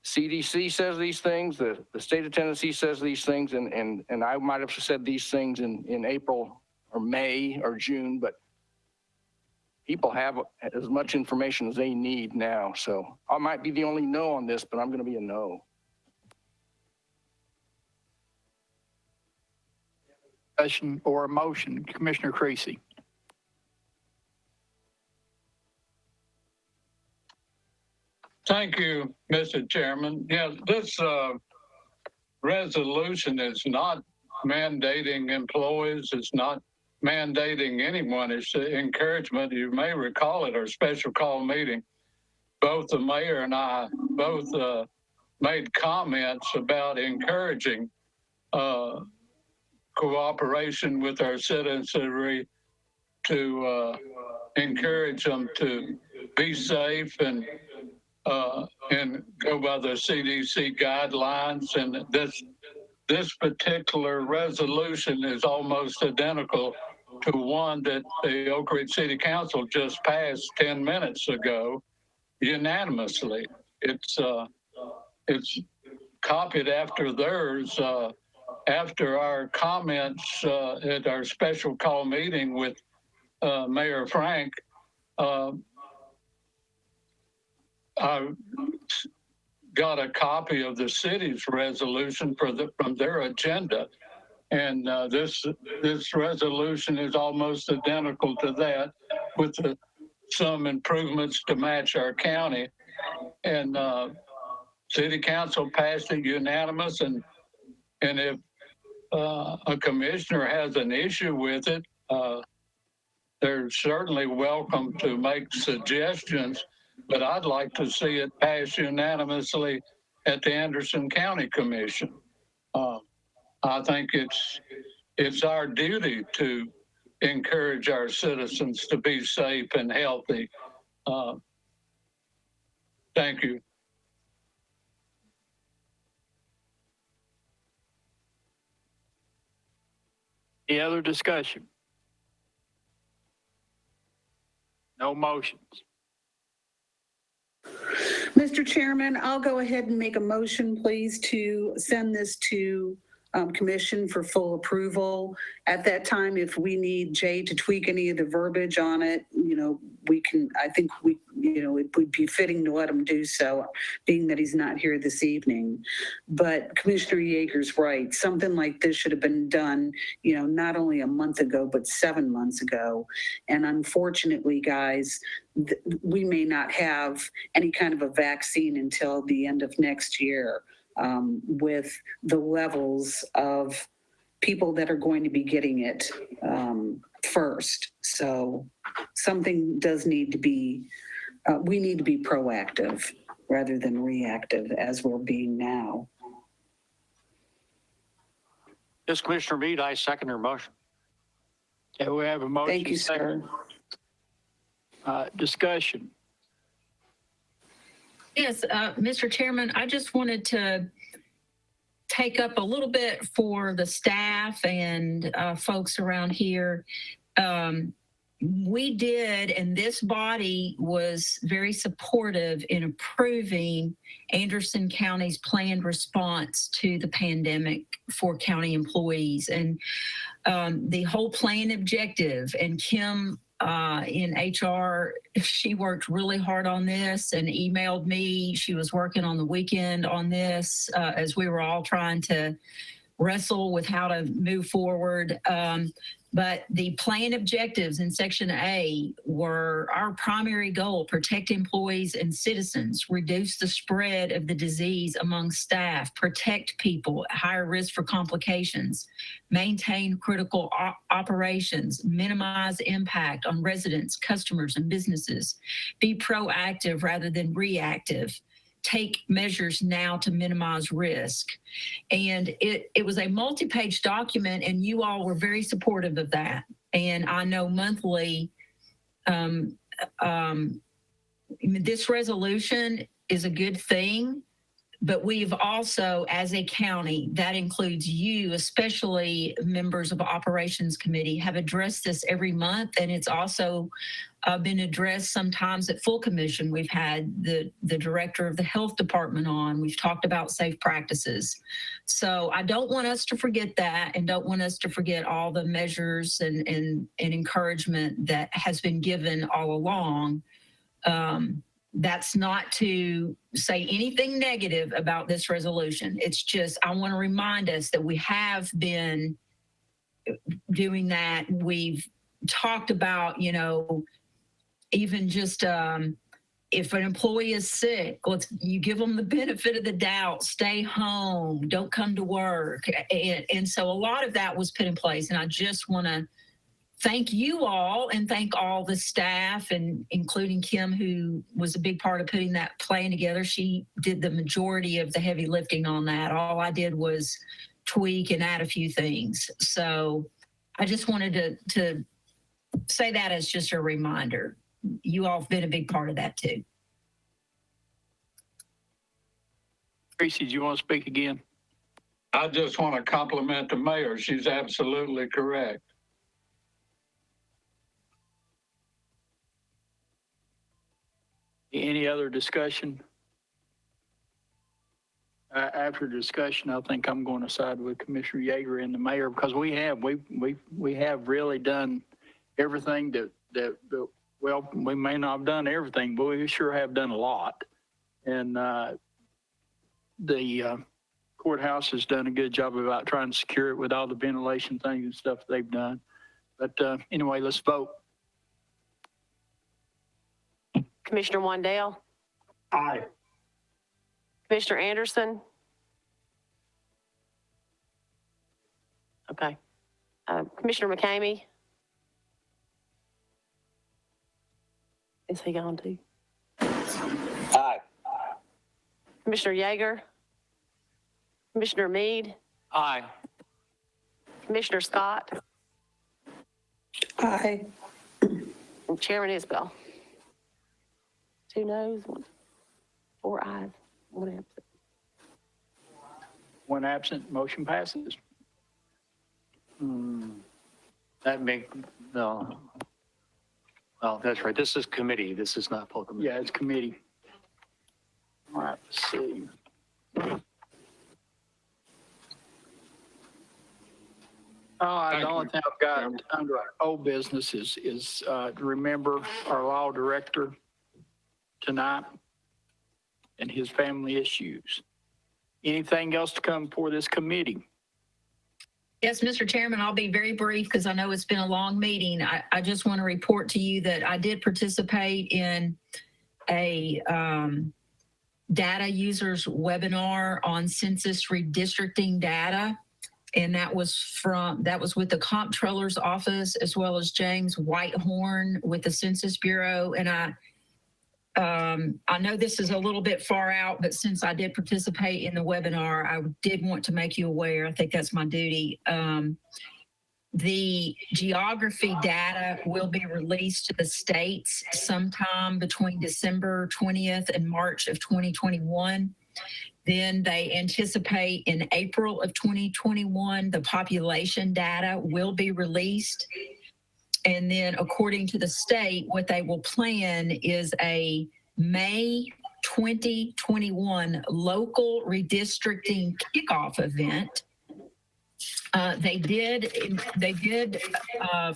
CDC says these things, the state of Tennessee says these things, and I might have said these things in April or May or June, but people have as much information as they need now. So I might be the only no on this, but I'm going to be a no. Discussion or a motion, Commissioner Creasy. Thank you, Mr. Chairman. Yeah, this resolution is not mandating employees. It's not mandating anyone. It's encouragement. You may recall at our special call meeting, both the mayor and I both made comments about encouraging cooperation with our citizenry to encourage them to be safe and go by the CDC guidelines. And this particular resolution is almost identical to one that the Oak Ridge City Council just passed 10 minutes ago unanimously. It's copied after theirs. After our comments at our special call meeting with Mayor Frank, I got a copy of the city's resolution from their agenda. And this resolution is almost identical to that, with some improvements to match our county. And City Council passed it unanimous. And if a commissioner has an issue with it, they're certainly welcome to make suggestions, but I'd like to see it pass unanimously at the Anderson County Commission. I think it's our duty to encourage our citizens to be safe and healthy. Thank you. Any other discussion? No motions. Mr. Chairman, I'll go ahead and make a motion, please, to send this to commission for full approval. At that time, if we need Jay to tweak any of the verbiage on it, we can, I think it would be fitting to let him do so, being that he's not here this evening. But Commissioner Yeager's right. Something like this should have been done, not only a month ago, but 7 months ago. And unfortunately, guys, we may not have any kind of a vaccine until the end of next year. With the levels of people that are going to be getting it first. So something does need to be, we need to be proactive rather than reactive as we're being now. Yes, Commissioner Mead, I second your motion. Okay, we have a motion. Thank you, sir. Discussion. Yes, Mr. Chairman, I just wanted to take up a little bit for the staff and folks around here. We did, and this body was very supportive in approving Anderson County's planned response to the pandemic for county employees. And the whole plan objective, and Kim in HR, she worked really hard on this and emailed me. She was working on the weekend on this as we were all trying to wrestle with how to move forward. But the plan objectives in Section A were our primary goal: protect employees and citizens, reduce the spread of the disease among staff, protect people at higher risk for complications, maintain critical operations, minimize impact on residents, customers, and businesses, be proactive rather than reactive, take measures now to minimize risk. And it was a multi-page document, and you all were very supportive of that. And I know monthly, this resolution is a good thing. But we've also, as a county, that includes you, especially members of Operations Committee, have addressed this every month. And it's also been addressed sometimes at full commission. We've had the director of the health department on. We've talked about safe practices. So I don't want us to forget that, and don't want us to forget all the measures and encouragement that has been given all along. That's not to say anything negative about this resolution. It's just, I want to remind us that we have been doing that. We've talked about, even just if an employee is sick, you give them the benefit of the doubt, stay home, don't come to work. And so a lot of that was put in place. And I just want to thank you all and thank all the staff, and including Kim, who was a big part of putting that plan together. She did the majority of the heavy lifting on that. All I did was tweak and add a few things. So I just wanted to say that as just a reminder. You all have been a big part of that too. Tracy, do you want to speak again? I just want to compliment the mayor. She's absolutely correct. Any other discussion? After discussion, I think I'm going to side with Commissioner Yeager and the mayor, because we have really done everything that well, we may not have done everything, but we sure have done a lot. And the courthouse has done a good job about trying to secure it with all the ventilation things and stuff they've done. But anyway, let's vote. Commissioner Wandale, Aye. Commissioner Anderson. Okay. Commissioner McCamey. Is he gone too? Aye. Commissioner Yeager. Commissioner Meade. Aye. Commissioner Scott. Aye. And Chairman Isbell. 2 noes, 4 ayes, 1 absent. 1 absent, motion passes. That no. Oh, that's right. This is committee. This is not full committee. Yeah, it's committee. All right, let's see. The only thing I've got under our old business is to remember our law director tonight and his family issues. Anything else to come before this committee? Yes, Mr. Chairman, I'll be very brief because I know it's been a long meeting. I just want to report to you that I did participate in a data users webinar on census redistricting data. And that was with the Comptroller's office, as well as James Whitehorn with the Census Bureau. And I know this is a little bit far out, but since I did participate in the webinar, I did want to make you aware. I think that's my duty. The geography data will be released to the states sometime between December 20th and March of 2021. Then they anticipate in April of 2021, the population data will be released. And then according to the state, what they will plan is a May 2021 local redistricting kickoff event. They did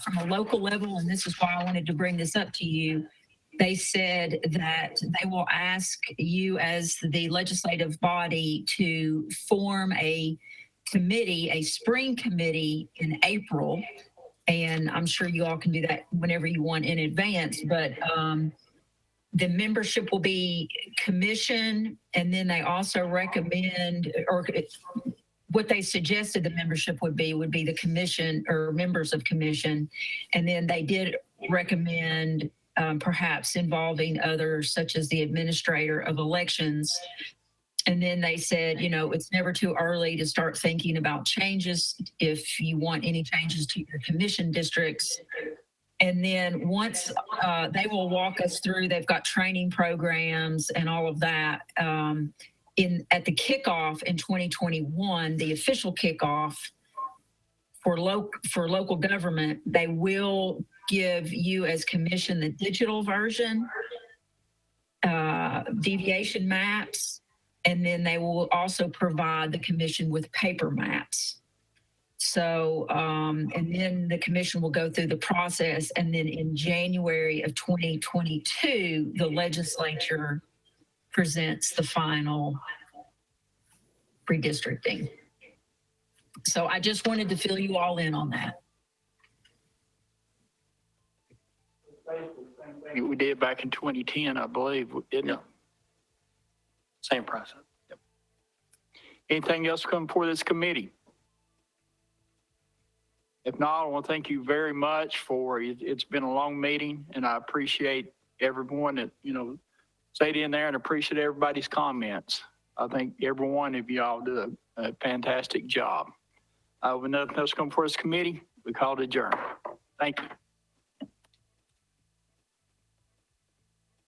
from a local level, and this is why I wanted to bring this up to you. They said that they will ask you as the legislative body to form a committee, a spring committee in April. And I'm sure you all can do that whenever you want in advance, but the membership will be commission, and then they also recommend, or what they suggested the membership would be the commission or members of commission. And then they did recommend perhaps involving others, such as the administrator of elections. And then they said, it's never too early to start thinking about changes if you want any changes to your commission districts. And then once they will walk us through, they've got training programs and all of that. at the kickoff in 2021, the official kickoff for local government, they will give you as commission the digital version, deviation maps, and then they will also provide the commission with paper maps. So, and then the commission will go through the process, and then in January of 2022, the legislature presents the final redistricting. So I just wanted to fill you all in on that. We did back in 2010, I believe, didn't it? Same process. Anything else come before this committee? If not, I want to thank you very much for, it's been a long meeting, and I appreciate everyone that, stayed in there, and appreciate everybody's comments. I think every one of y'all do a fantastic job. With nothing else come before this committee, we call it adjourned. Thank you.